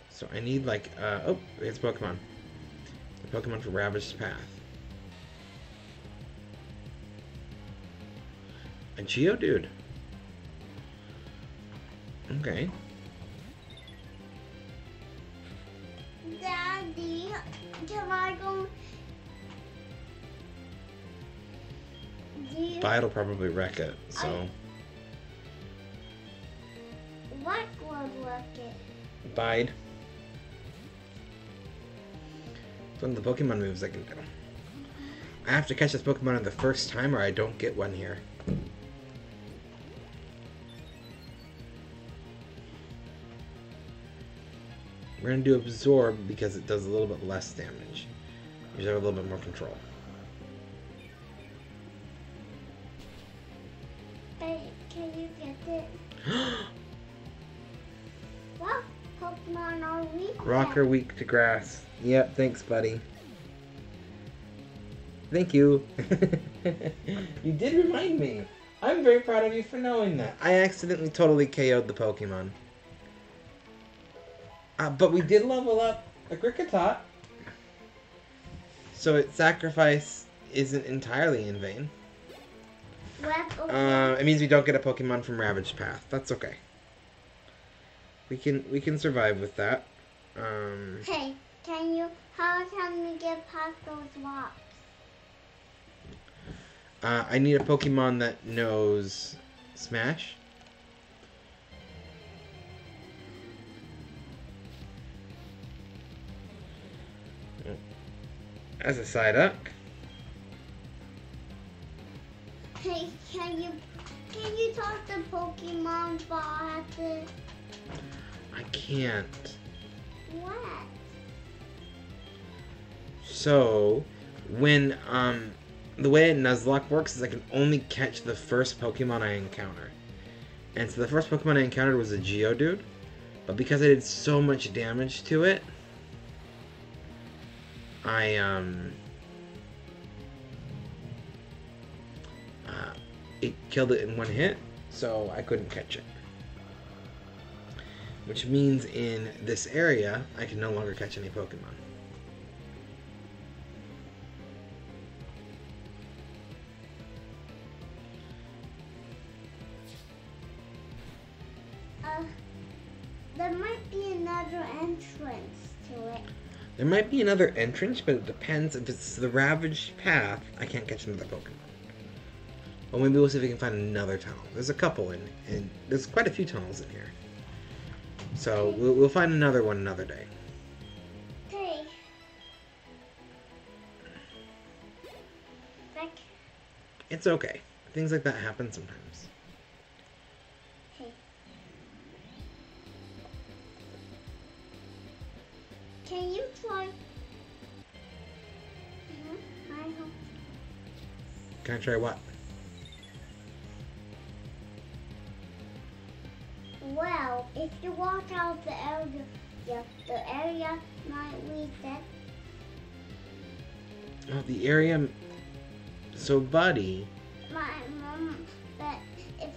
So I need like, oh, it's Pokemon. The Pokemon for Ravaged Path. A Geodude. Okay. Daddy, can I go? Bide'll probably wreck it, so. What would wreck it? Bide. It's one of the Pokemon moves I can do. I have to catch this Pokemon the first time or I don't get one here. We're going to do Absorb because it does a little bit less damage. You have a little bit more control. Hey, can you get it? What Pokemon are weak? Rock are weak to grass. Yep, thanks, buddy. Thank you. You did remind me. I'm very proud of you for knowing that. I accidentally totally KO'd the Pokemon. But we did level up a Kricketot. So its sacrifice isn't entirely in vain. It means we don't get a Pokemon from Ravaged Path. That's okay. We can survive with that. Hey, how can we get past those rocks? I need a Pokemon that knows Smash. As a Psyduck. Hey, can you talk to Pokemon bot? I can't. What? So, when the way a Nuzlocke works is I can only catch the first Pokemon I encounter. And so the first Pokemon I encountered was a Geodude, but because I did so much damage to it, it killed it in one hit, so I couldn't catch it. Which means in this area, I can no longer catch any Pokemon. There might be another entrance to it. There might be another entrance, but it depends. If it's the Ravaged Path, I can't catch another Pokemon. Well, maybe we'll see if we can find another tunnel. There's a couple and there's quite a few tunnels in here. So we'll find another one another day. Hey. It's okay. Things like that happen sometimes. Hey. Can you try? Can I try what? Well, if you walk out the area might reset. Oh, the area. So, buddy. My mom, but if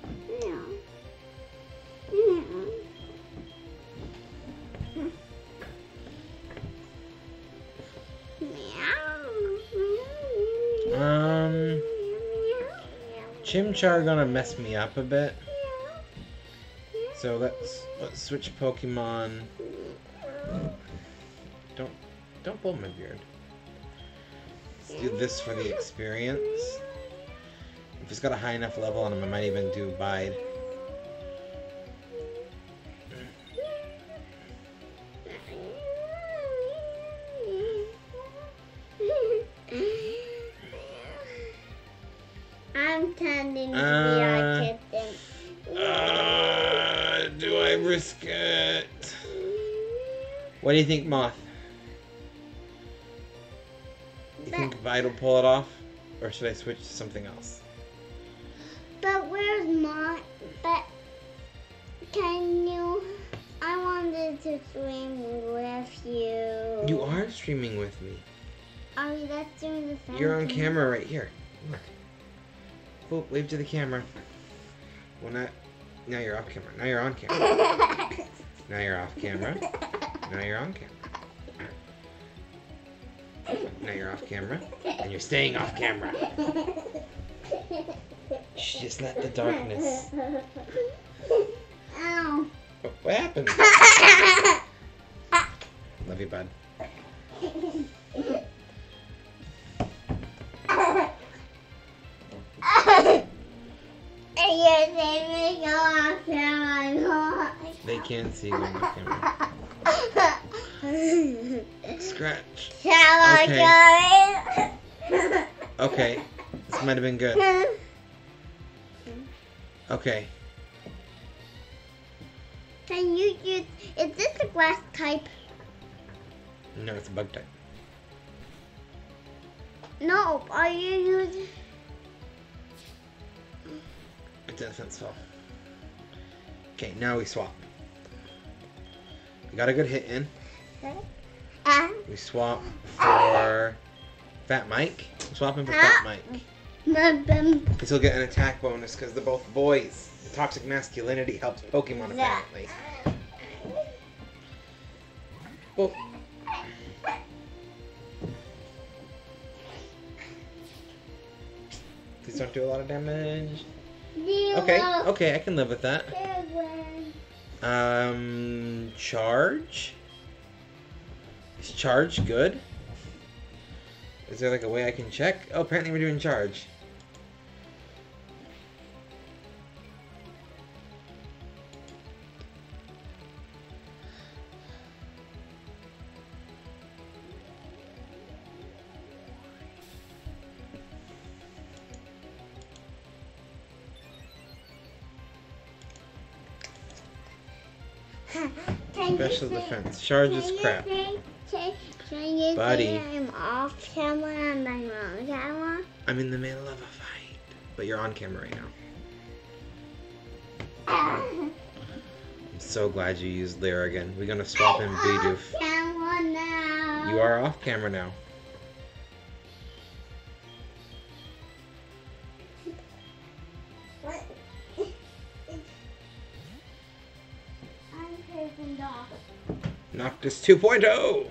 Chimchar gonna mess me up a bit. So let's switch Pokemon. Don't pull my beard. Let's do this for the experience. If it's got a high enough level on him, I might even do Bide. I'm tending to be a kitten. Do I risk it? What do you think, Moth? You think Bide will pull it off? Or should I switch to something else? But where's my... But can you... I wanted to swim with you. You are streaming with me. Are we just doing the same You're on thing? camera right here. Look. Oh, wave to the camera. Well, now you're off camera. Now you're on camera. Now you're off camera. Now you're on camera. Now you're off camera. And you're staying off camera. Shh, just let the darkness. Ow. Oh, what happened? Love you, bud. You're saving go off camera. They can see you going off camera. Scratch. Okay. Okay. This might have been good. Okay. Can you use... Is this a grass type? No, it's a bug type. No, are you using... It's a defense spell. Okay, now we swap. We got a good hit in. We swap for Fat Mike. Swap him for Fat Mike. Because he'll get an attack bonus because they're both boys. The toxic masculinity helps Pokemon apparently. Oh. Please don't do a lot of damage. Okay, I can live with that. Charge? Is charge good? Is there like a way I can check? Oh, apparently we're doing charge. Special defense. Charge is crap. Can you Buddy. say I'm off camera and I'm on camera? I'm in the middle of a fight. But you're on camera right now. I'm so glad you used Lyra again. We're gonna swap him Bidoof. Camera now. You are off camera now. What? I'm taking off. Noctis 2.0!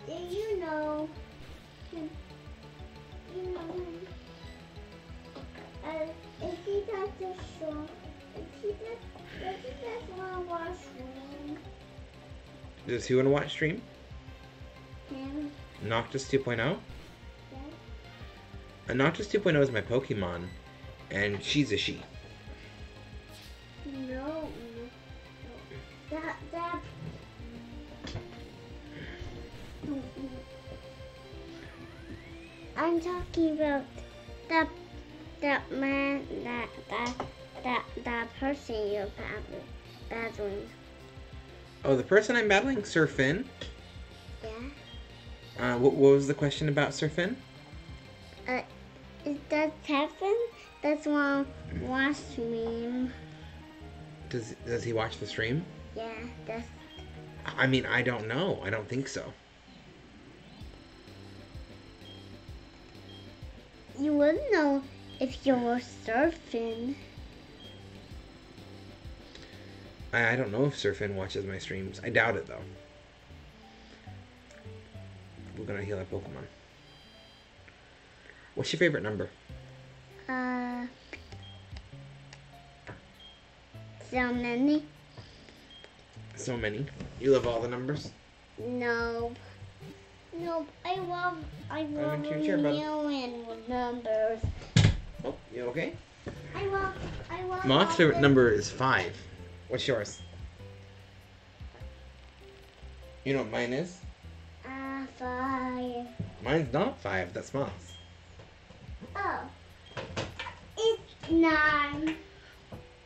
Do you know? If he does the show, does he just want to watch me? Does he want to watch stream? Him? Noctis 2.0? Yeah. Noctis 2.0 is my Pokemon, and she's a she. No. That. I'm talking about that man, that person you're battling. Oh, the person I'm battling? Sir Finn? Yeah. What was the question about Sir Finn? Is that happen? That's one watch me. Does he watch the stream? Yeah, that's. I mean, I don't know. I don't think so. You wouldn't know if you were surfing. I don't know if Sir Finn watches my streams. I doubt it, though. We're gonna heal our Pokemon. What's your favorite number? So many? So many. You love all the numbers? No. No, I love a million numbers. Oh, you okay? I love Moth's favorite number is 5. What's yours? You know what mine is? 5. Mine's not 5. That's Moth's. Oh. It's 9.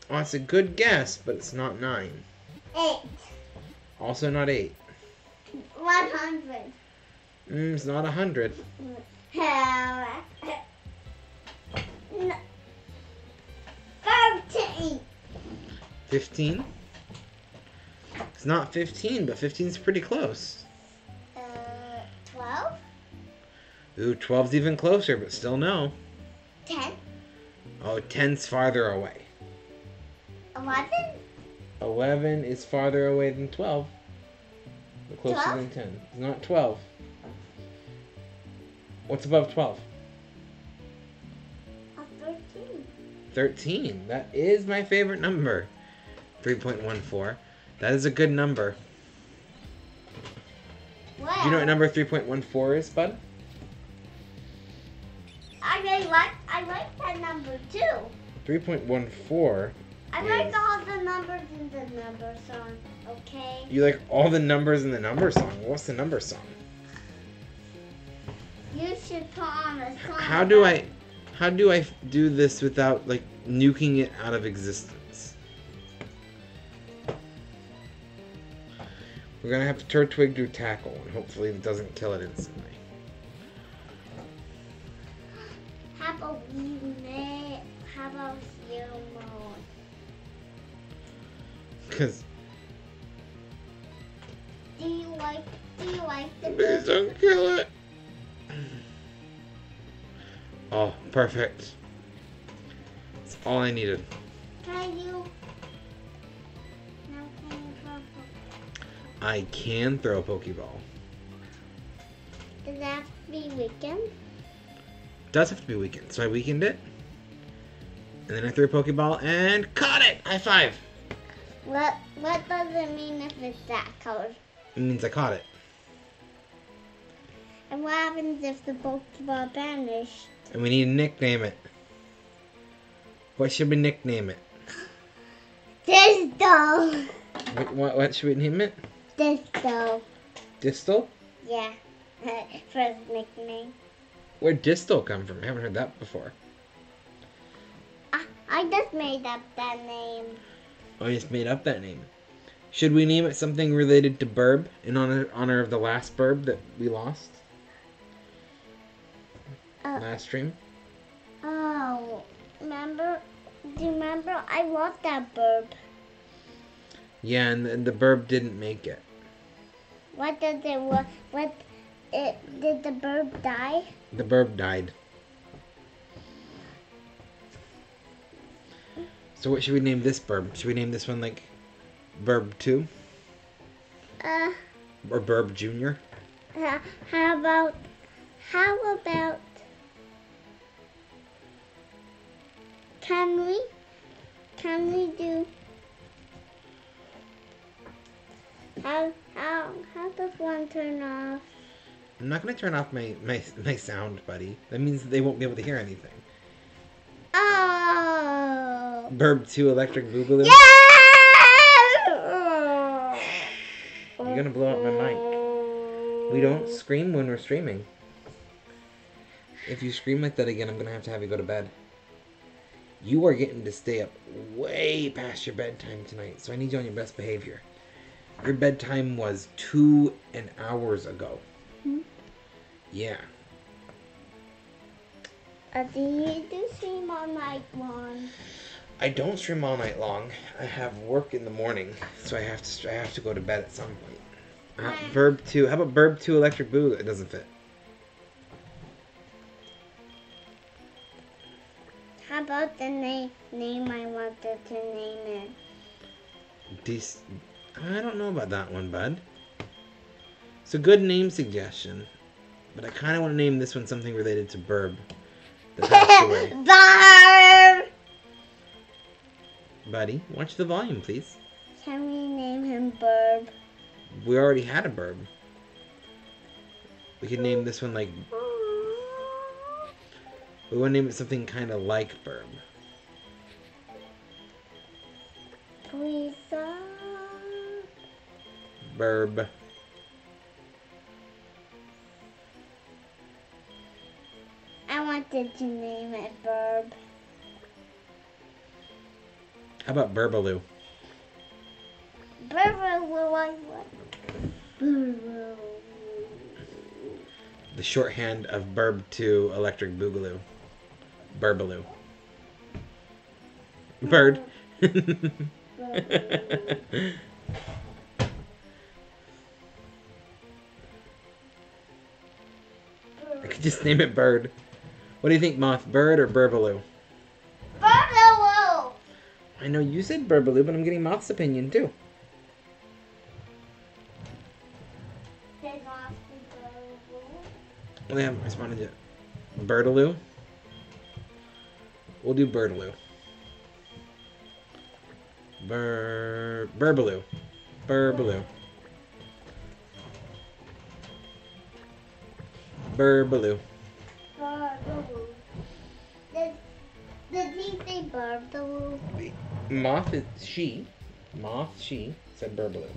Oh, it's a good guess, but it's not 9. 8. Also not 8. 100. It's not 100. 13. 15? It's not 15, but 15's pretty close. 12. Ooh, 12's even closer, but still no. 10. Oh, 10's farther away. 11. 11 is farther away than 12. But closer 12? than 10. It's not 12. What's above 12? 13. 13. That is my favorite number. 3.14. That is a good number. Wow. Do you know what number 3.14 is, bud? I like that number too. 3.14. I like all the numbers in the number song, okay? You like all the numbers in the number song. What's the number song? You should put on a song. How do I do this without like nuking it out of existence? We're gonna have to Turtwig do tackle, and hopefully it doesn't kill it instantly. How about you more? Cause Do you like the please don't kill it. Oh, perfect. That's all I needed. Can you? No, can you I can throw a Pokeball. Does that have to be weekend? Does have to be weakened, so I weakened it. And then I threw a Pokeball and caught it! High five! What does it mean if it's that color? It means I caught it. And what happens if the Pokeball vanished? And we need to nickname it. What should we nickname it? Distal. What should we name it? Distal. Distal? Yeah. First nickname. Where'd Distal come from? I haven't heard that before. I just made up that name. Oh, you just made up that name. Should we name it something related to Birb in honor of the last Birb that we lost? Last stream? Oh, remember? Do you remember? I love that Birb. Yeah, and the Birb didn't make it. Did the Birb die? The Birb died. So what should we name this Birb? Should we name this one like Birb 2? Or Birb Jr.? How about can we do how does one turn off? I'm not gonna turn off my sound, buddy. That means they won't be able to hear anything. Oh. Birb 2 Electric Boogaloo. Yeah! You're gonna blow up my mic. We don't scream when we're streaming. If you scream like that again, I'm gonna have you go to bed. You are getting to stay up way past your bedtime tonight, so I need you on your best behavior. Your bedtime was 2 hours ago. Hmm? Yeah. Do you stream all night long? I don't stream all night long. I have work in the morning, so I have to go to bed at some point. Birb 2. How about Birb 2 Electric Boogaloo? It doesn't fit. How about the name I wanted to name it? I don't know about that one, bud. It's a good name suggestion, but I kind of want to name this one something related to Birb that passed away. Barb! Buddy, watch the volume, please. Can we name him Birb? We already had a Birb. We could name this one like... We want to name it something kind of like Birb. Please, Birb. I wanted to name it Birb. How about Burbaloo? The shorthand of Birb to Electric Boogaloo. Burbaloo. Bird. I could just name it Bird. What do you think, Moth? Bird or Burbaloo? Burbaloo! I know you said Burbaloo, but I'm getting Moth's opinion too. Well, they haven't responded yet. Birdaloo? We'll do Birdaloo. Burbaloo. Burbaloo. Burbaloo. Burbaloo. Did he say Burbaloo? Moth is she. Moth, she said Burbaloo.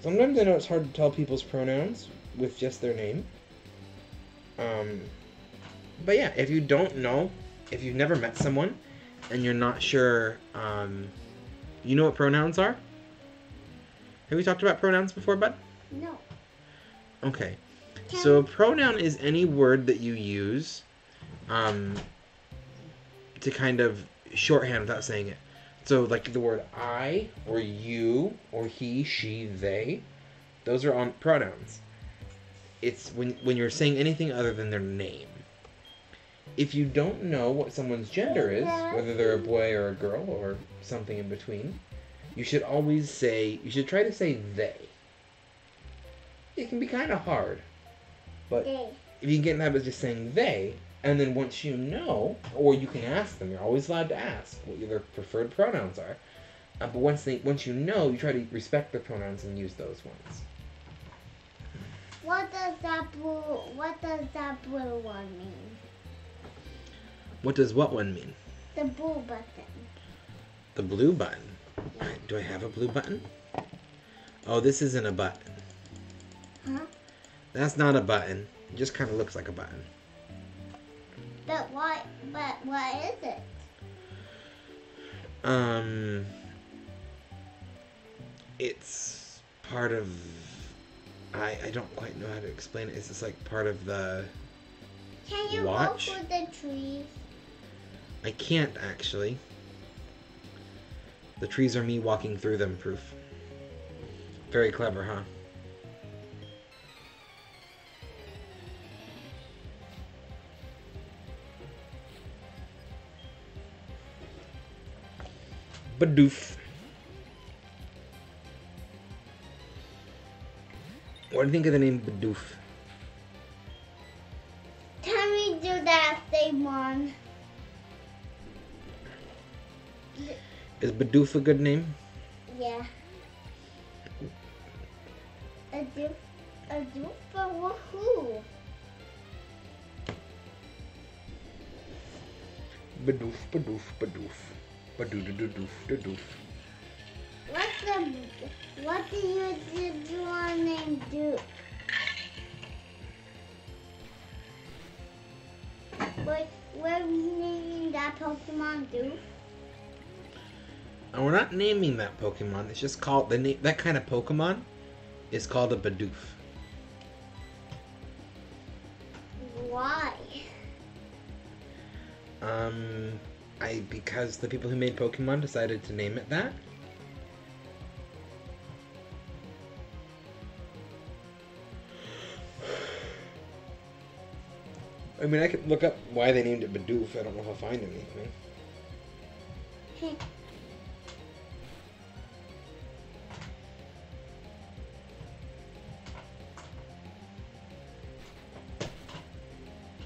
Sometimes I know it's hard to tell people's pronouns with just their name. But yeah, if you don't know, if you've never met someone and you're not sure, you know what pronouns are? Have we talked about pronouns before, bud? No. Okay. So a pronoun is any word that you use to kind of shorthand without saying it. So like the word I or you or he, she, they, those are on pronouns. It's when you're saying anything other than their name. If you don't know what someone's gender is, whether they're a boy or a girl or something in between, you should try to say they. It can be kind of hard, but if you can get in the habit of just saying they, and then once you know, or you can ask them, you're always allowed to ask what their preferred pronouns are. But once you know, you try to respect the pronouns and use those ones. What does that blue one mean? What does what one mean? The blue button. The blue button. Do I have a blue button? Oh, this isn't a button. Huh? That's not a button. It just kind of looks like a button. But what is it? It's part of... I don't quite know how to explain it. It's just like part of the... Can you watch? walk through the trees? I can't, actually. The trees are me walking through them, proof. Very clever, huh? Badoof. What do you think of the name Badoof? Can we do that same one? Is Badoof a good name? Yeah. A doof for who? Badoof, Badoof, Badoof. Badoo-doo-doo-doof, doo-doof. What do you want to name Duke? Were we naming that Pokemon Duke? And we're not naming that Pokemon. It's just called that kind of Pokemon is called a Badoof. Why? Because the people who made Pokemon decided to name it that. I mean, I could look up why they named it Badoof. I don't know if I'll find anything.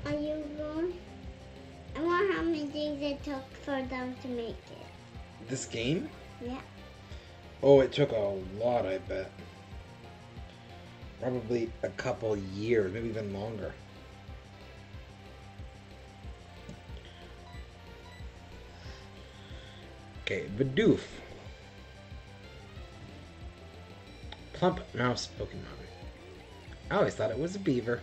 Are you going? I wonder how many think it took for them to make it? This game? Yeah. Oh, it took a lot, I bet. Probably a couple years, maybe even longer. Okay, Bidoof. Plump mouse Pokemon. I always thought it was a beaver.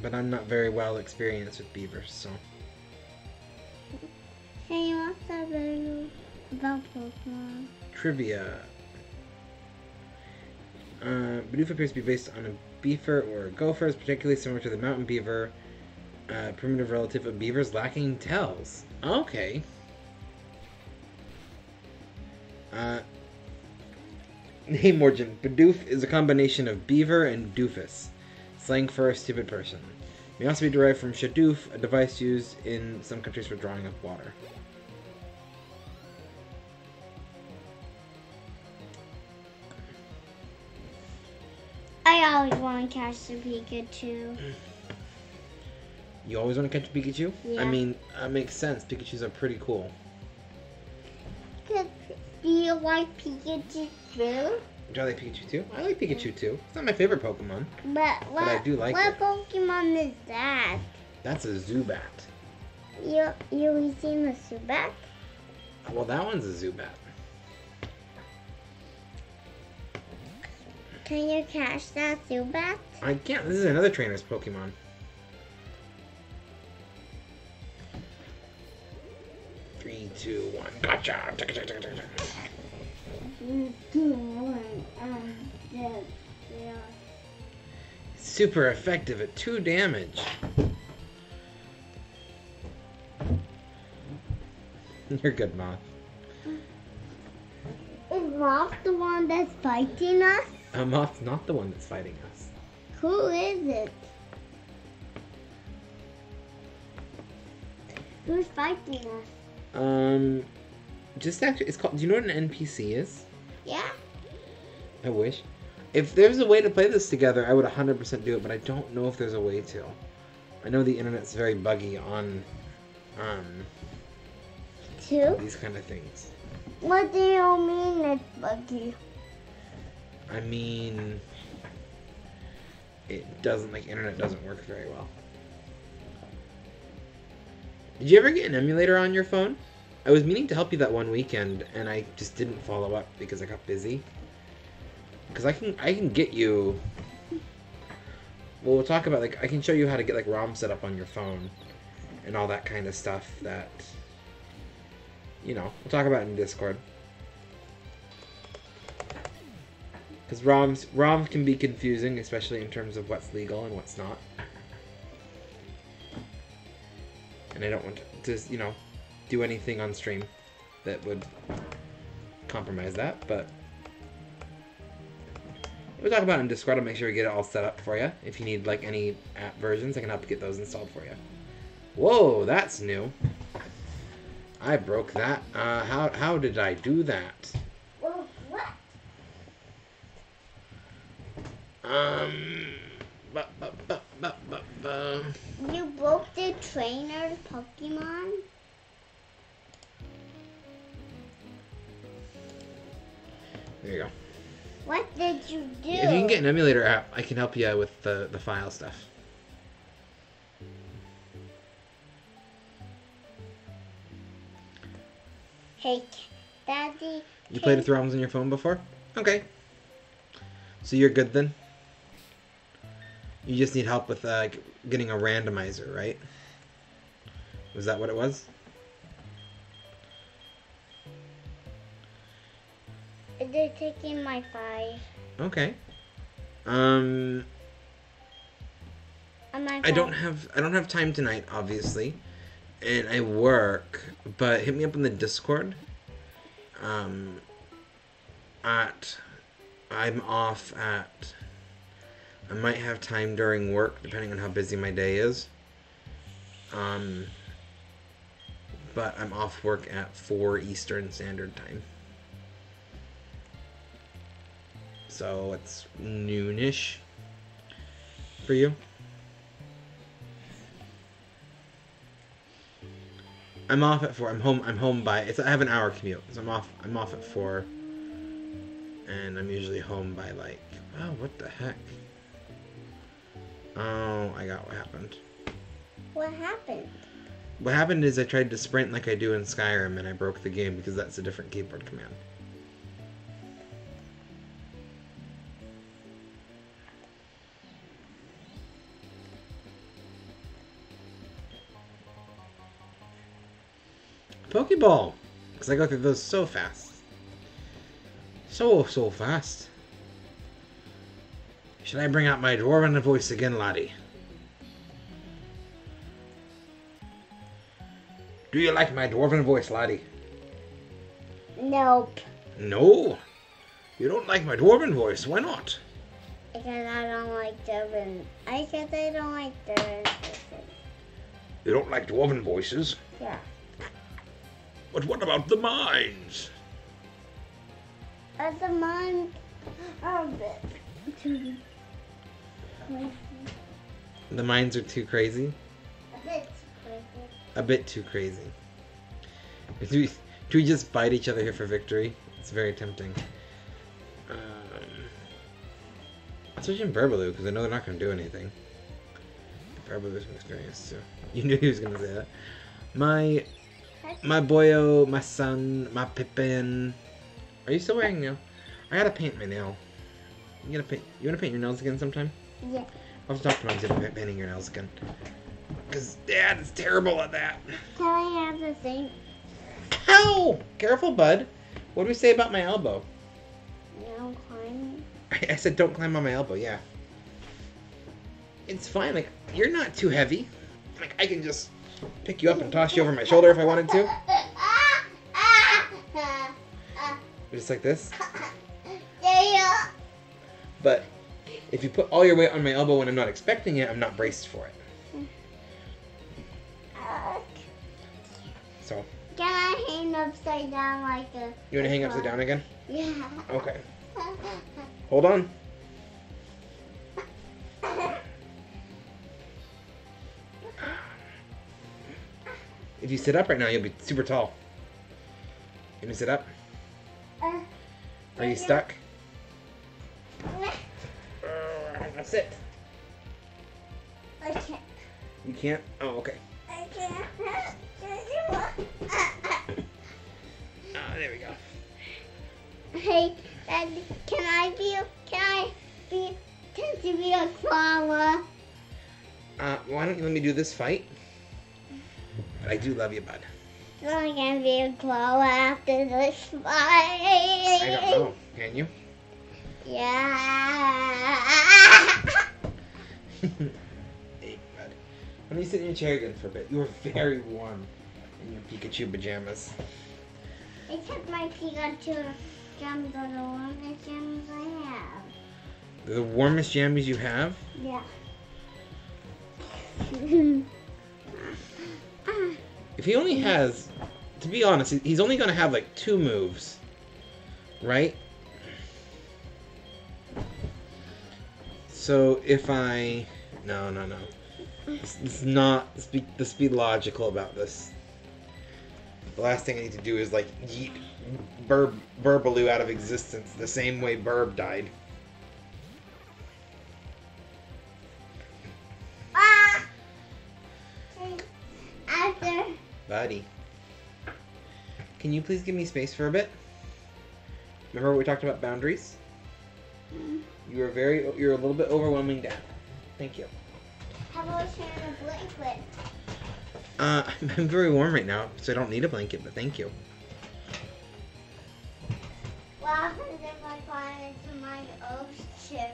But I'm not very well experienced with beavers, so. Hey, what's that about Pokemon? Trivia. Bidoof appears to be based on a beaver or a gopher, is particularly similar to the mountain beaver, primitive relative of beavers lacking tails. Okay. Name origin. Bidoof is a combination of beaver and doofus, slang for a stupid person. It may also be derived from shadoof, a device used in some countries for drawing up water. I always want to catch the Pikachu. You always want to catch a Pikachu? Yeah. I mean, that makes sense. Pikachus are pretty cool. Do you like Pikachu too? Do I like Pikachu too? I like Pikachu too. It's not my favorite Pokemon. But I do like what it. Pokemon is that? That's a Zubat. You seen the Zubat? Well, that one's a Zubat. Can you catch that Zubat? I can't. This is another trainer's Pokemon. Three, two, one, gotcha! Super effective at 2 damage. You're good, Moth. Is Moth the one that's fighting us? Moth's not the one that's fighting us. Who is it? Who's fighting us? Just actually, it's called. Do you know what an NPC is? Yeah. I wish. If there's a way to play this together, I would 100% do it, but I don't know if there's a way to. I know the internet's very buggy on Two? these kind of things. What do you mean it's buggy? I mean, it doesn't, like, internet doesn't work very well. Did you ever get an emulator on your phone? I was meaning to help you that one weekend, and I just didn't follow up because I got busy. Because I can get you. Well, we'll talk about, like, I can show you how to get, like, ROM set up on your phone and all that kind of stuff that, you know, we'll talk about in Discord. Because ROMs can be confusing, especially in terms of what's legal and what's not. And I don't want to, you know, do anything on stream that would compromise that, but we'll talk about it in Discord. I'll make sure we get it all set up for you. If you need, like, any app versions, I can help get those installed for you. Whoa, that's new. I broke that. How did I do that? Well, what? You broke the trainer Pokemon? There you go. What did you do? If you can get an emulator app, I can help you with the file stuff. Hey, Daddy. You played with ROMs on your phone before? Okay. So you're good then? You just need help with getting a randomizer, right? Was that what it was? They're taking my 5. Okay. And my I don't have time tonight, obviously, and I work. But hit me up in the Discord. I'm off at. I might have time during work, depending on how busy my day is. But I'm off work at 4 Eastern Standard Time. So it's noonish for you. I'm off at 4. I'm home by. I have an hour commute, so I'm off at 4, and I'm usually home by like. Oh, what the heck? Oh, I got what happened. What happened? What happened is I tried to sprint like I do in Skyrim, and I broke the game because that's a different keyboard command. Pokeball! Because I go through those so fast. So fast. Should I bring out my dwarven voice again, laddie? Do you like my dwarven voice, laddie? Nope. No? You don't like my dwarven voice? Why not? Because I don't like Durban. I guess I don't like Durban. You don't like dwarven voices? Yeah. But what about the mines? The mine are a bit too crazy. The mines are too crazy? A bit crazy. A bit too crazy. Do we just bite each other here for victory? It's very tempting. I'll switch in Burbaloo because I know they're not going to do anything. Burbaloo's from experience too. You knew he was going to say that. My boyo, my son, my Pippin. Are you still wearing nail? I gotta paint my nail. You wanna paint your nails again sometime? Yeah. I'll have to talk to Mom about painting your nails again. Because Dad is terrible at that. Can I have the thing? Ow! Careful, bud. What do we say about my elbow? No climbing. I said don't climb on my elbow, yeah. It's fine, like, you're not too heavy. Like, I can just pick you up and toss you over my shoulder if I wanted to. Just like this. Yeah. But if you put all your weight on my elbow when I'm not expecting it, I'm not braced for it. So. Can I hang upside down like a... You want to hang upside down again? Yeah. Okay. Hold on. If you sit up right now, you'll be super tall. Can you sit up? Are you stuck? That's it. I can't. You can't? Oh, okay. I can't. There we go. Hey, Daddy, can I be a koala? Why don't you let me do this fight? But I do love you, bud. I can be a koala after this fight. I don't know. Can you? Yeah. Hey, bud. Let me sit in your chair again for a bit. You are very warm in your Pikachu pajamas. Except my Pikachu jams are the warmest jams I have. They're the warmest jammies you have? Yeah. If he only has, to be honest, he's only going to have like 2 moves, right? So if I, no. It's not, let's be logical about this. The last thing I need to do is like yeet Burbaloo out of existence the same way Birb died. After. Buddy. Can you please give me space for a bit? Remember what we talked about boundaries? You're a little bit overwhelming, Dad. Thank you. How about sharing a blanket? I'm very warm right now, so I don't need a blanket, but thank you. What happens if I climb into my old chair?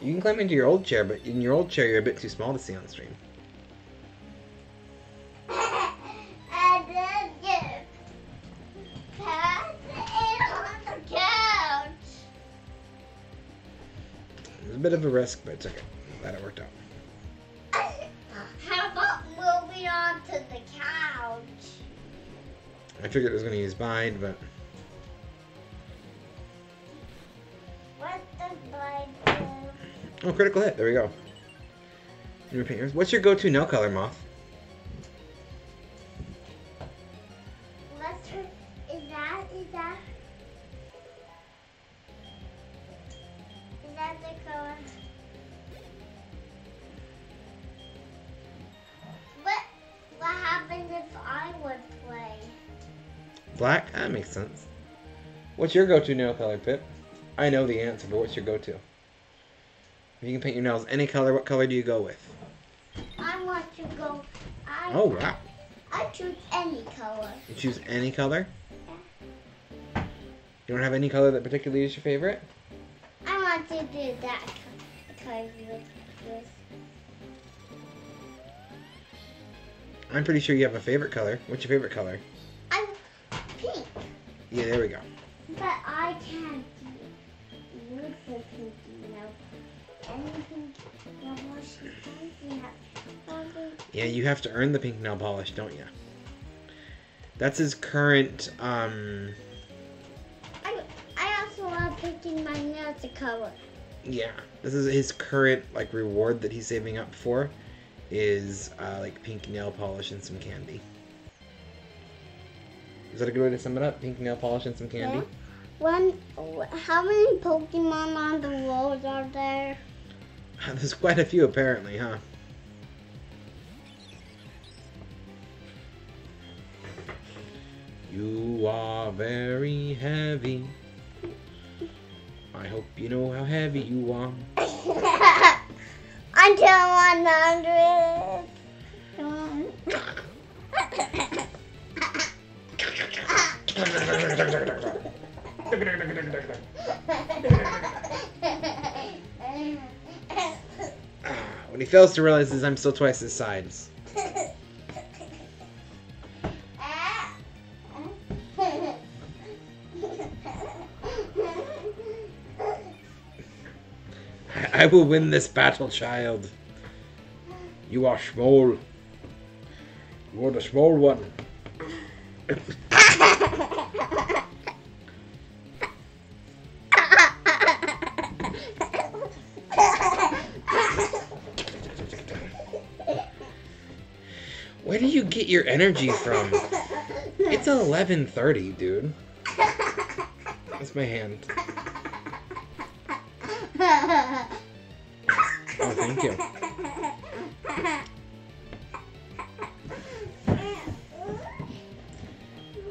You can climb into your old chair, but in your old chair, you're a bit too small to see on stream. And then get past it on the couch. It was a bit of a risk, but it's okay. Glad it worked out. How about moving on to the couch? I figured it was going to use Bide, but... What does Bide do? Oh, critical hit. There we go. What's your go-to nail color, Moth? Black? That makes sense. What's your go-to nail color, Pip? I know the answer, but what's your go-to? If you can paint your nails any color, what color do you go with? I want to go. Oh, wow. I choose any color. You choose any color? Yeah. You don't have any color that particularly is your favorite? I want to do that color. I'm pretty sure you have a favorite color. What's your favorite color? I'm pink. Yeah, there we go. But I can't use the pink, anything Yeah, you have to earn the pink nail polish, don't you? That's his current, I also love painting my nails a color. Yeah, this is his current, like, reward that he's saving up for, is, like, pink nail polish and some candy. Is that a good way to sum it up? Pink nail polish and some candy? Yeah. How many Pokemon on the road are there? There's quite a few, apparently, huh? You are very heavy. I hope you know how heavy you are. Until 100. What he fails to realize is I'm still twice his size. I will win this battle, child. You are small. You are the small one. Where do you get your energy from? It's 11:30, dude. That's my hand. Oh, thank you.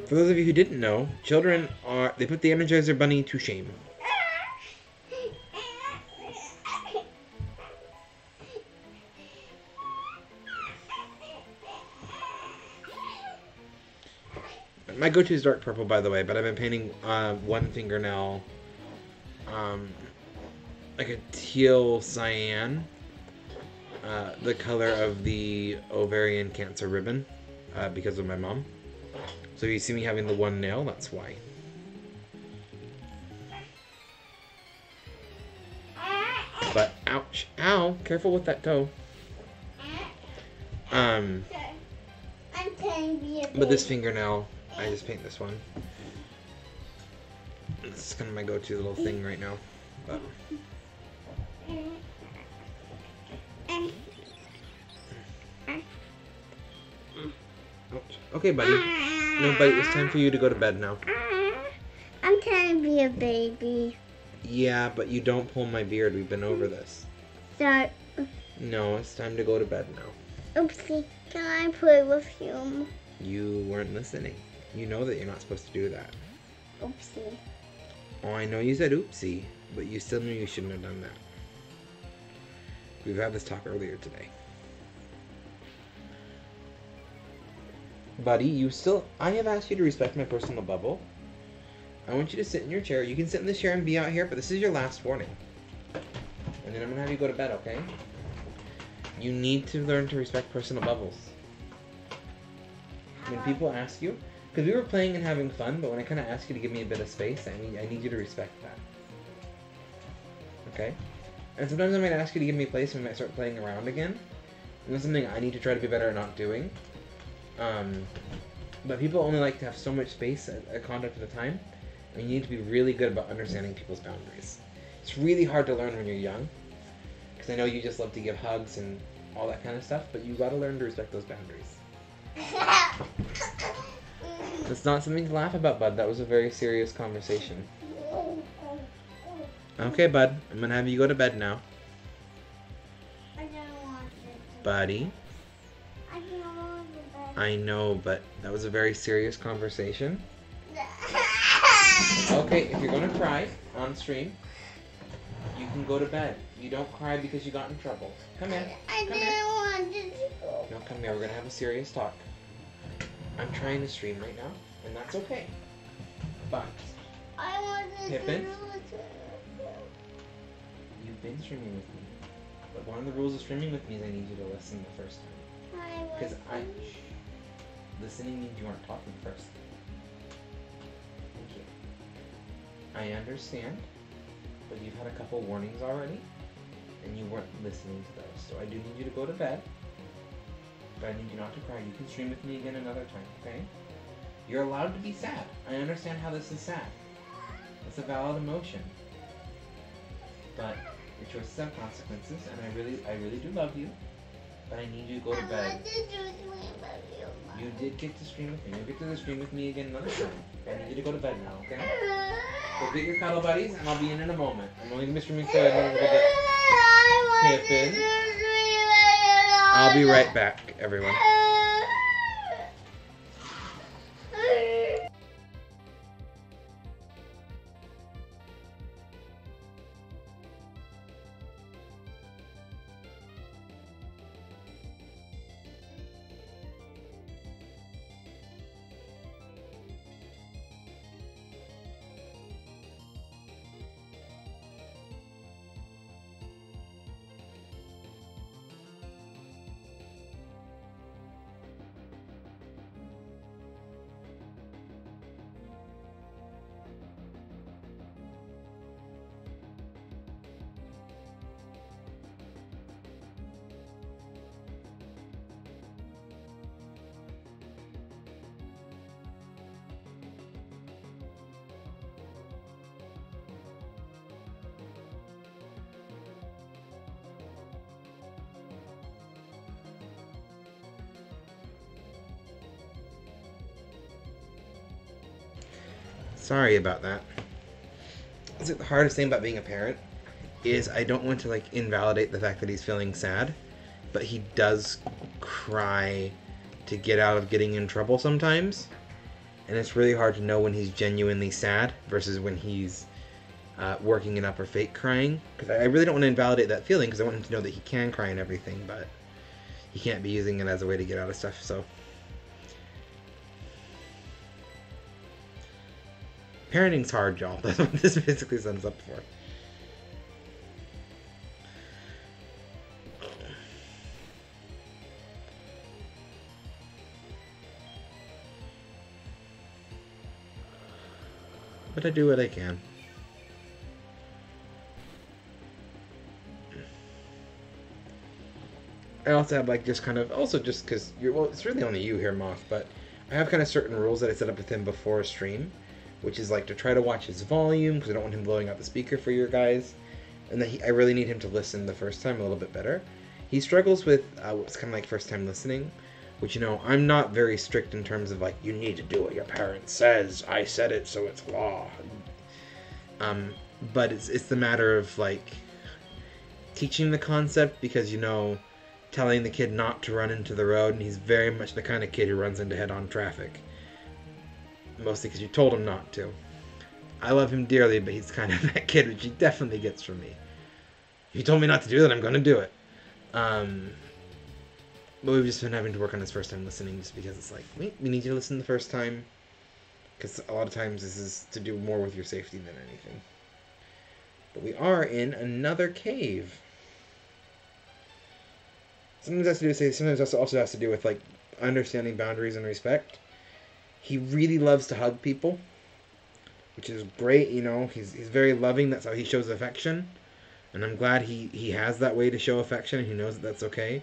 For those of you who didn't know, children they put the Energizer Bunny to shame. My go-to is dark purple, by the way, but I've been painting one fingernail like a teal cyan, the color of the ovarian cancer ribbon, because of my mom. So if you see me having the one nail, that's why. But ouch, ow! Careful with that toe. I'm telling you. But this fingernail, I just paint this one. This is kind of my go-to little thing right now. But okay, buddy. No, buddy, it's time for you to go to bed now. I'm trying to be a baby. Yeah, but you don't pull my beard. We've been over this. So, No, it's time to go to bed now. oopsie, can I play with you? You weren't listening. You know that you're not supposed to do that. Oopsie. Oh, I know you said oopsie, but you still knew you shouldn't have done that. We've had this talk earlier today. Buddy, I have asked you to respect my personal bubble. I want you to sit in your chair. You can sit in this chair and be out here, but this is your last warning. And then I'm going to have you go to bed, okay? You need to learn to respect personal bubbles. When people ask you, because we were playing and having fun, but when I kind of ask you to give me a bit of space, I need you to respect that. Okay? And sometimes I might ask you to give me place and we might start playing around again. And that's something I need to try to be better at not doing. But people only like to have so much space at contact at a time, and you need to be really good about understanding people's boundaries. It's really hard to learn when you're young, because I know you just love to give hugs and all that kind of stuff, but you gotta learn to respect those boundaries. That's not something to laugh about, bud. That was a very serious conversation. Okay, bud. I'm gonna have you go to bed now. I don't want it. Buddy. I don't want it. I know, but that was a very serious conversation. Okay, if you're gonna cry on stream, you can go to bed. You don't cry because you got in trouble. Come here. I Come here. didn't want to go. No, come here. We're gonna have a serious talk. I'm trying to stream right now, and that's okay. But I wanted Pippin? to. you've been streaming with me. But one of the rules of streaming with me is I need you to listen the first time. Because listening means you aren't talking first. Thank you. I understand, but you've had a couple warnings already, and you weren't listening to those. So I do need you to go to bed, but I need you not to cry. You can stream with me again another time, okay? You're allowed to be sad. I understand how this is sad. It's a valid emotion. But your choices have consequences, and I really do love you, but I need you to go to bed. You did get to stream with me. You'll get to stream with me again another time. I need you to go to bed now, okay? Go get your cuddle buddies, and I'll be in a moment. I'm only going to be streaming for a little bit. Pippin. I'll be right back, everyone. Sorry about that. The hardest thing about being a parent is I don't want to like invalidate the fact that he's feeling sad, but he does cry to get out of getting in trouble sometimes, and it's really hard to know when he's genuinely sad versus when he's working it up or fake crying, because I really don't want to invalidate that feeling because I want him to know that he can cry and everything, but he can't be using it as a way to get out of stuff. So parenting's hard, y'all. That's what this basically sums up for. But I do what I can. I also have like just kind of, also just because you're, well, it's really only you here, Moth, but I have kind of certain rules that I set up with him before a stream, which is like to try to watch his volume because I don't want him blowing out the speaker for your guys, and that I really need him to listen the first time a little bit better. He struggles with what's kind of like first time listening, which, you know, I'm not very strict in terms of like, you need to do what your parent says. I said it, so it's law. But it's the matter of like teaching the concept, because, you know, telling the kid not to run into the road, and he's very much the kind of kid who runs into head-on traffic. Mostly because you told him not to. I love him dearly, but he's kind of that kid, which he definitely gets from me. If you told me not to do that, I'm going to do it. But we've just been having to work on his first time listening, just because it's like, wait, we need you to listen the first time. Because a lot of times this is to do more with your safety than anything. But we are in another cave. Sometimes it also has to do with like understanding boundaries and respect. He really loves to hug people, which is great. You know, he's very loving. That's how he shows affection, and I'm glad he has that way to show affection, and he knows that that's okay.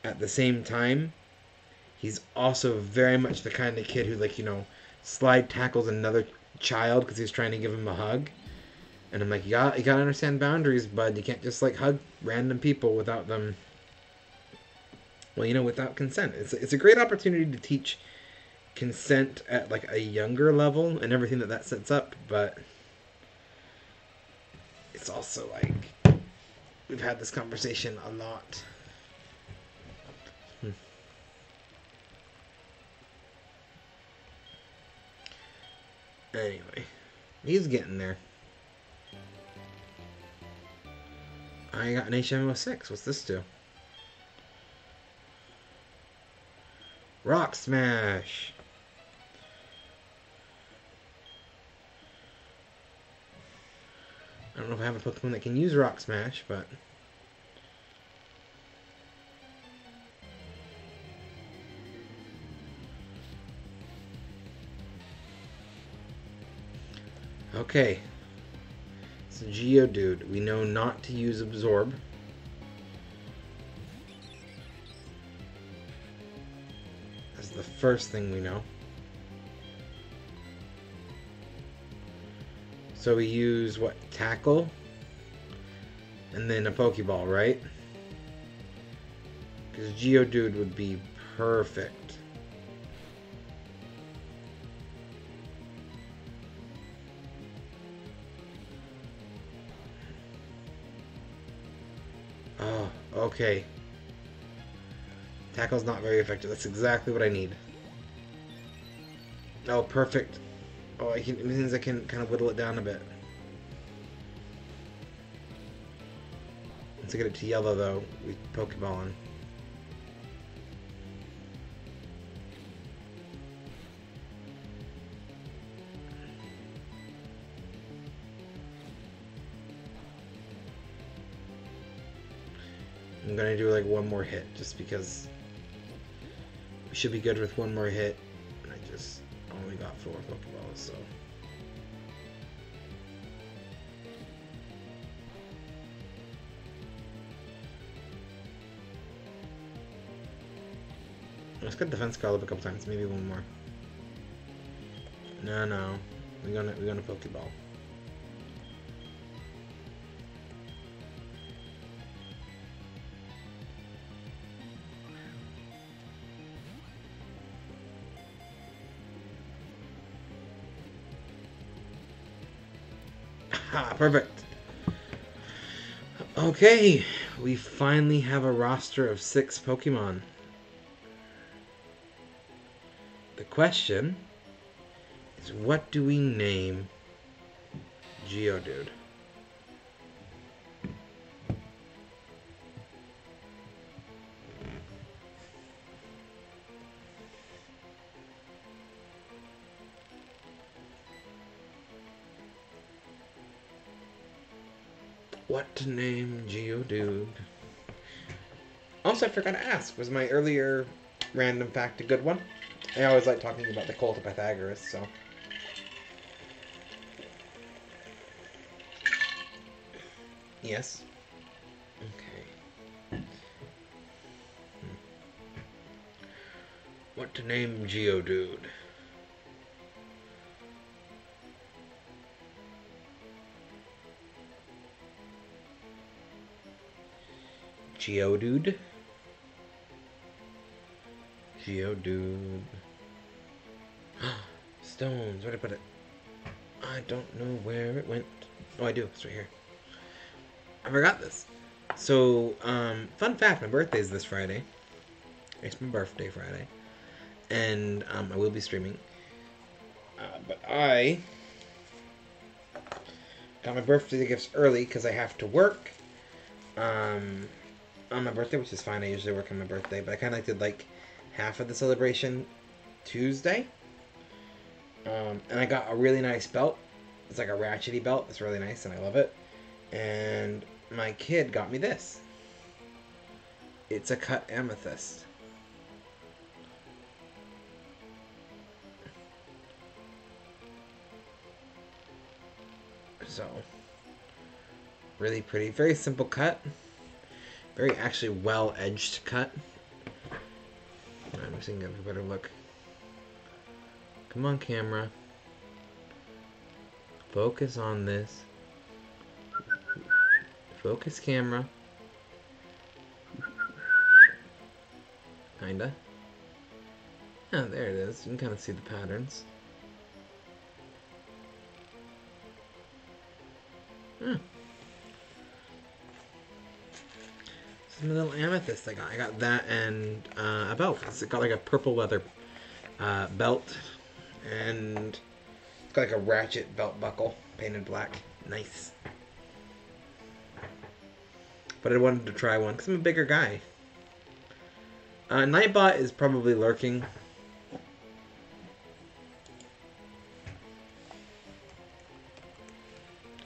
At the same time, he's also very much the kind of kid who, like, you know, slide tackles another child because he's trying to give him a hug. And I'm like, you gotta understand boundaries, bud. You can't just like hug random people without them. Well, you know, without consent. It's a great opportunity to teach consent at like a younger level and everything that sets up, but it's also like we've had this conversation a lot. Anyway, He's getting there. I got an HM06. What's this do? Rock Smash! I don't know if I have a Pokemon that can use Rock Smash, but... Okay. It's a Geodude. We know not to use Absorb. That's the first thing we know. So we use, what, Tackle? And then a Pokeball, right? Because Geodude would be perfect. Oh, okay. Tackle's not very effective. That's exactly what I need. Oh, perfect. Oh, it means I can kind of whittle it down a bit. Once I get it to yellow, though, we Pokeball on. I'm gonna do like one more hit, just because we should be good with one more hit. I just only got 4 Pokeballs, so. Let's get Defense Call up a couple times, maybe one more. No. We're gonna Pokeball. Ah, perfect. Okay, we finally have a roster of 6 Pokemon. The question is, what do we name Geodude? What to name Geodude? Also, I forgot to ask, was my earlier random fact a good one? I always like talking about the cult of Pythagoras, so. Yes. Okay. What to name Geodude? Geodude? Geodude. Stones. Where'd I put it? I don't know where it went. Oh, I do. It's right here. I forgot this. So, fun fact, my birthday's this Friday. It's my birthday Friday. And I will be streaming. But I got my birthday gifts early because I have to work on my birthday, which is fine. I usually work on my birthday, but I kind of did like half of the celebration Tuesday. And I got a really nice belt. It's like a ratchety belt. It's really nice and I love it. And my kid got me this. It's a cut amethyst. So, really pretty. Very simple cut. Very actually well-edged cut. I'm just gonna give a better look. Come on, camera. Focus on this. Focus, camera. Kinda. Oh, there it is. You can kind of see the patterns. Some little amethyst I got. I got that and a belt. It's got like a purple leather belt, and It's got like a ratchet belt buckle, painted black. Nice. But I wanted to try one because I'm a bigger guy. Nightbot is probably lurking.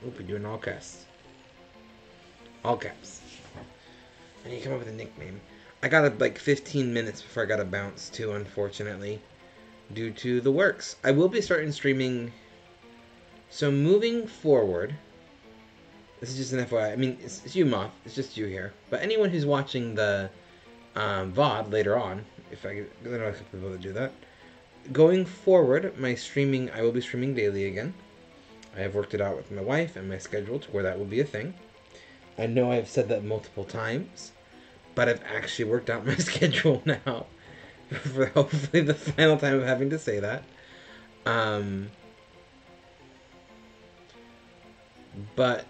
Oop, you're doing all caps. All caps. And you come up with a nickname. I got like 15 minutes before I got to bounce too, unfortunately, due to the works. I will be starting streaming. So moving forward, this is just an FYI. I mean, it's you, Moth. It's just you here. But anyone who's watching the VOD later on, if I know a couple people that do that. Going forward, my streaming, I will be streaming daily again. I have worked it out with my wife and my schedule to where that will be a thing. I know I've said that multiple times, but I've actually worked out my schedule now for hopefully the final time of having to say that. But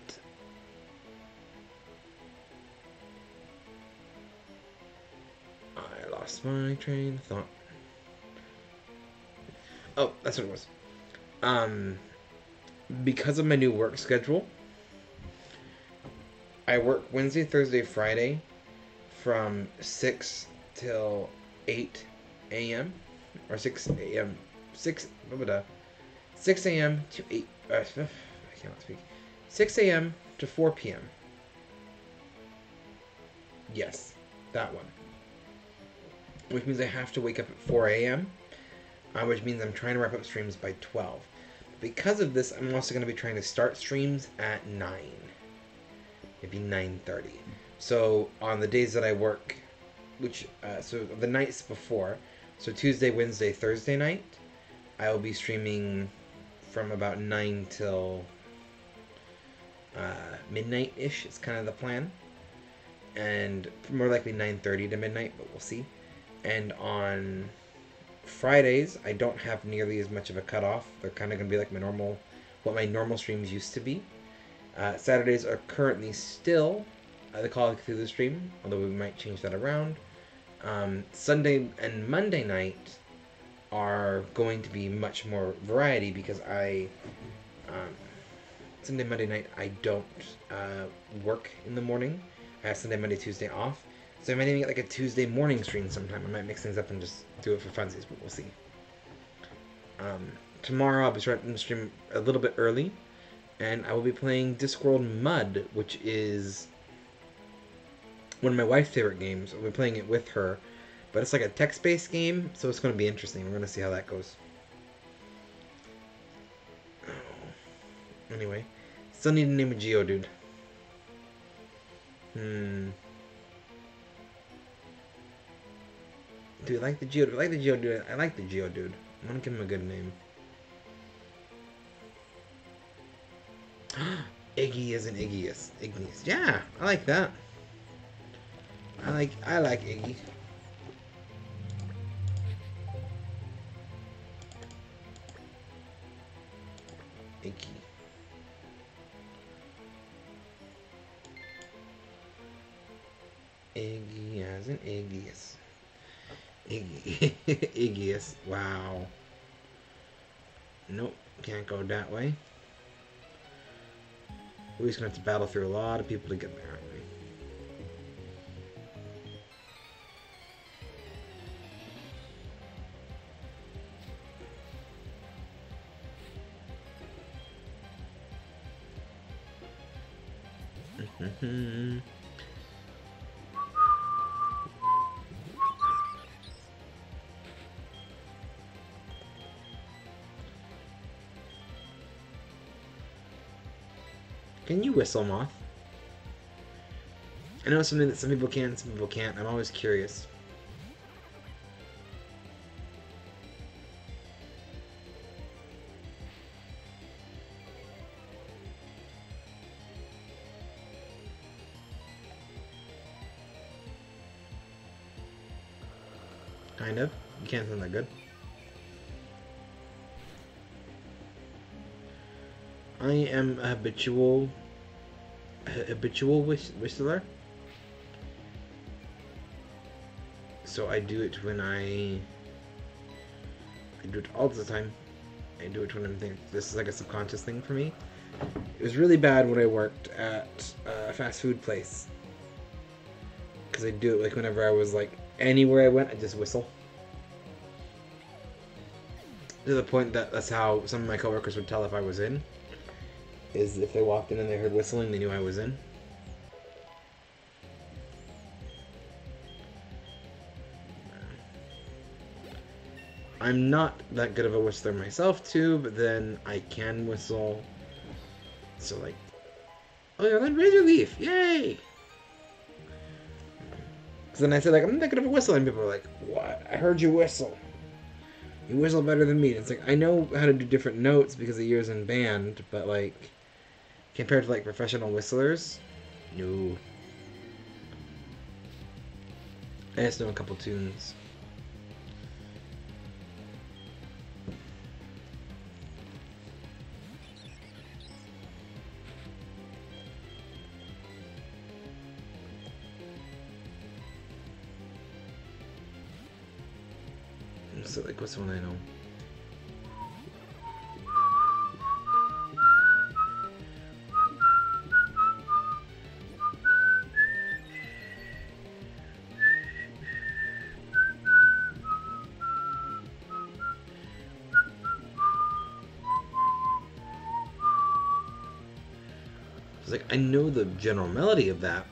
I lost my train of thought. Oh, that's what it was. Because of my new work schedule, I work Wednesday, Thursday, Friday from 6 till 8 a.m. or 6 a.m. 6 a.m. to 8. I cannot speak. 6 a.m. to 4 p.m. Yes, that one. Which means I have to wake up at 4 a.m. Which means I'm trying to wrap up streams by 12. Because of this, I'm also going to be trying to start streams at 9. Maybe 9:30. So on the days that I work, which so the nights before, so Tuesday, Wednesday, Thursday night, I will be streaming from about 9 till midnight-ish. It's kind of the plan. And more likely 9:30 to midnight, but we'll see. And on Fridays, I don't have nearly as much of a cutoff. They're kind of going to be like what my normal streams used to be. Saturdays are currently still the Call of Cthulhu stream, although we might change that around. Sunday and Monday night are going to be much more variety because Sunday, Monday night, I don't work in the morning. I have Sunday, Monday, Tuesday off. So I might even get like a Tuesday morning stream sometime. I might mix things up and just do it for funsies, but we'll see. Tomorrow I'll be starting to stream a little bit early, and I will be playing Discworld Mud, which is one of my wife's favorite games. I'll be playing it with her, but it's like a text-based game, so it's going to be interesting. We're going to see how that goes. Anyway, still need to name a Geodude. Do you like the Geodude? I like the Geodude. I like the Geodude. I'm gonna give him a good name. Iggy is an Igneous. Yeah, I like that. I like Iggy. Iggy. Iggy as an Igneous. Igneous. Wow. Nope, can't go that way. We're just gonna have to battle through a lot of people to get there, aren't we? Can you whistle, Moth? I know it's something that some people can, some people can't. I'm always curious. Kind of. You can't sound that good. I am a habitual whistler. So I do it when I do it all the time. I do it when I'm thinking. This is like a subconscious thing for me. It was really bad when I worked at a fast food place. Because I'd do it like whenever I was like anywhere I went, I'd just whistle. To the point that that's how some of my coworkers would tell if I was in. Is if they walked in and they heard whistling, they knew I was in. I'm not that good of a whistler myself too, but then I can whistle. So like, oh yeah, then Razor Leaf, yay! Because then I said like, I'm not that good of a whistler, and people are like, what? I heard you whistle. You whistle better than me. And it's like, I know how to do different notes because of years in band, but like, compared to like professional whistlers, no. I just know a couple tunes. So like, what's the one I know? It's like, I know the general melody of that,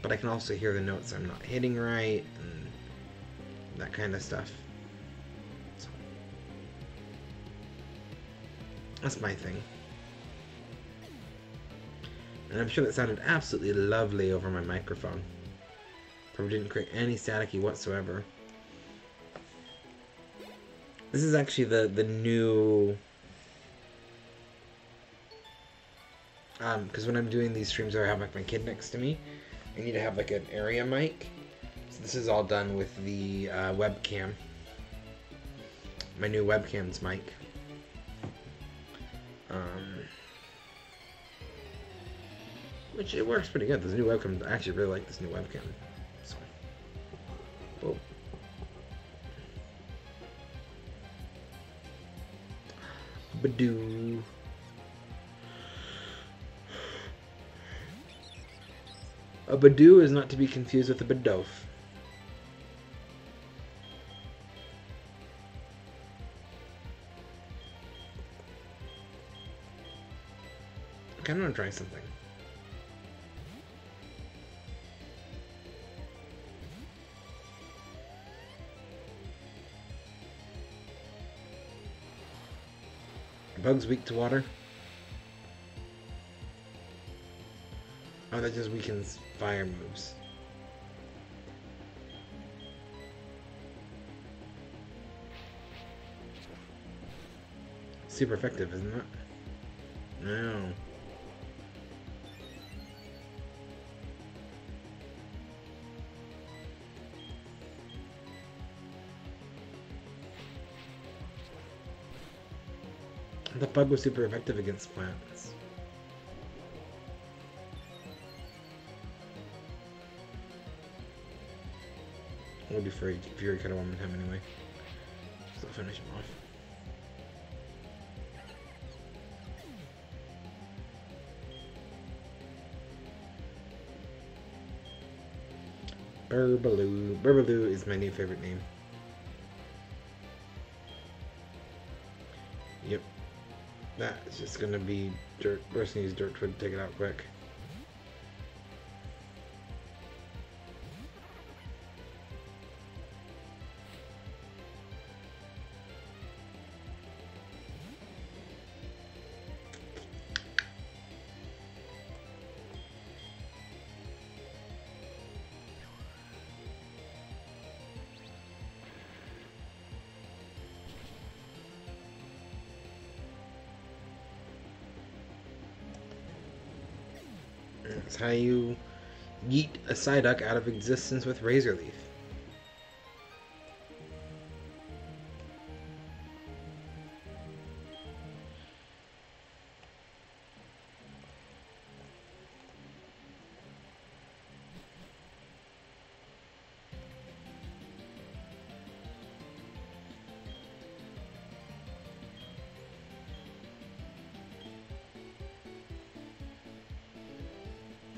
but I can also hear the notes I'm not hitting right and that kind of stuff. So, that's my thing. And I'm sure that sounded absolutely lovely over my microphone. Probably didn't create any staticky whatsoever. This is actually the new... because when I'm doing these streams where I have like my kid next to me, I need to have like an area mic. So this is all done with the webcam. My new webcam's mic. Which it works pretty good. This new webcam, I actually really like this new webcam. So, oh. Badoo. A badoo is not to be confused with a badof. I kind of want to try something. Bugs weak to water? Oh, that just weakens fire moves. Super effective, isn't it? No. The bug was super effective against plants. We'll do Fury Cutter one more time anyway. So I'll finish him off. Burbaloo. Burbaloo is my new favorite name. Yep. That is just gonna be dirt. We're just gonna use dirt twig to take it out quick. That's how you yeet a Psyduck out of existence with Razor Leaf.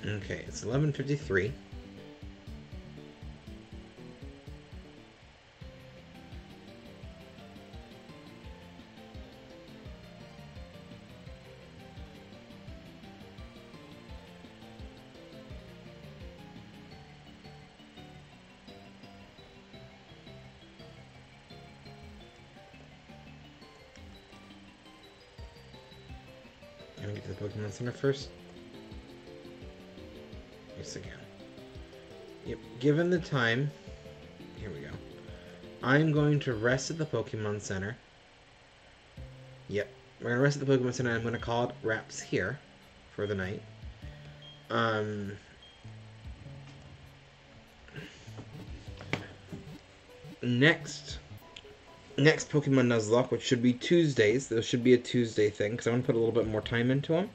Okay, it's 11:53. I'm gonna get to the Pokemon Center first. Yes, again. Yep, given the time, here we go. I'm going to rest at the Pokemon Center. Yep, we're gonna rest at the Pokemon Center. I'm gonna call it wraps here for the night. Next Pokemon Nuzlocke, which should be Tuesdays. There should be a Tuesday thing because I want to put a little bit more time into them.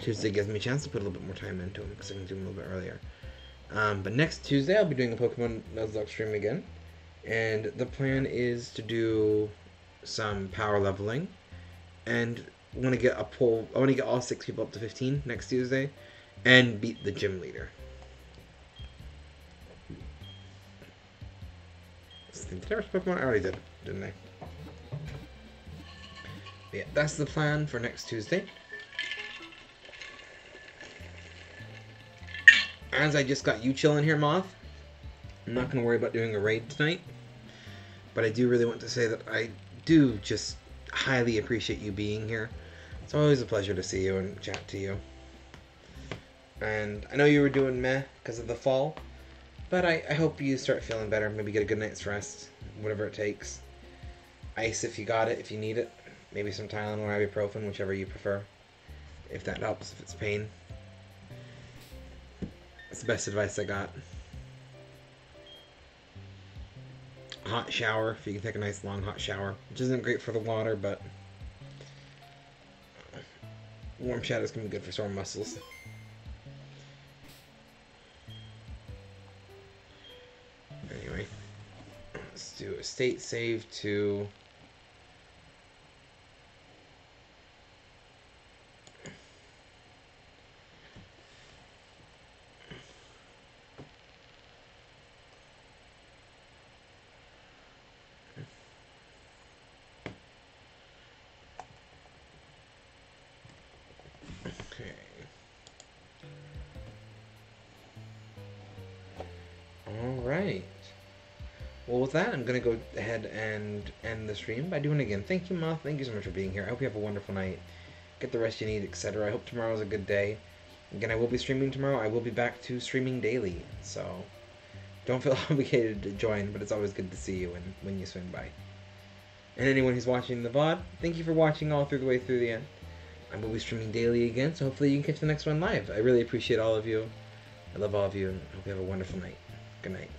Tuesday gives me a chance to put a little bit more time into them because I can do them a little bit earlier. But next Tuesday, I'll be doing a Pokemon Nuzlocke stream again. And the plan is to do some power leveling. And I want to get all 6 people up to 15 next Tuesday. And beat the gym leader. Did I Pokemon? I already did, didn't I? But yeah, that's the plan for next Tuesday. As I just got you chilling here, Moth, I'm not going to worry about doing a raid tonight. But I do really want to say that I do just highly appreciate you being here. It's always a pleasure to see you and chat to you. And I know you were doing meh because of the fall. But I hope you start feeling better. Maybe get a good night's rest. Whatever it takes. Ice if you got it, if you need it. Maybe some Tylenol or ibuprofen, whichever you prefer. If that helps, if it's pain. That's the best advice I got. Hot shower, if you can take a nice long hot shower. Which isn't great for the water, but warm showers can be good for sore muscles. Anyway, let's do a state save to okay. All right. Well, with that, I'm going to go ahead and end the stream by doing it again. Thank you, Moth. Thank you so much for being here. I hope you have a wonderful night. Get the rest you need, etc. I hope tomorrow's a good day. Again, I will be streaming tomorrow. I will be back to streaming daily. So, don't feel obligated to join, but it's always good to see you when you swing by. And anyone who's watching the VOD, thank you for watching all through the way through the end. I will be streaming daily again, so hopefully you can catch the next one live. I really appreciate all of you. I love all of you, and hope you have a wonderful night. Good night.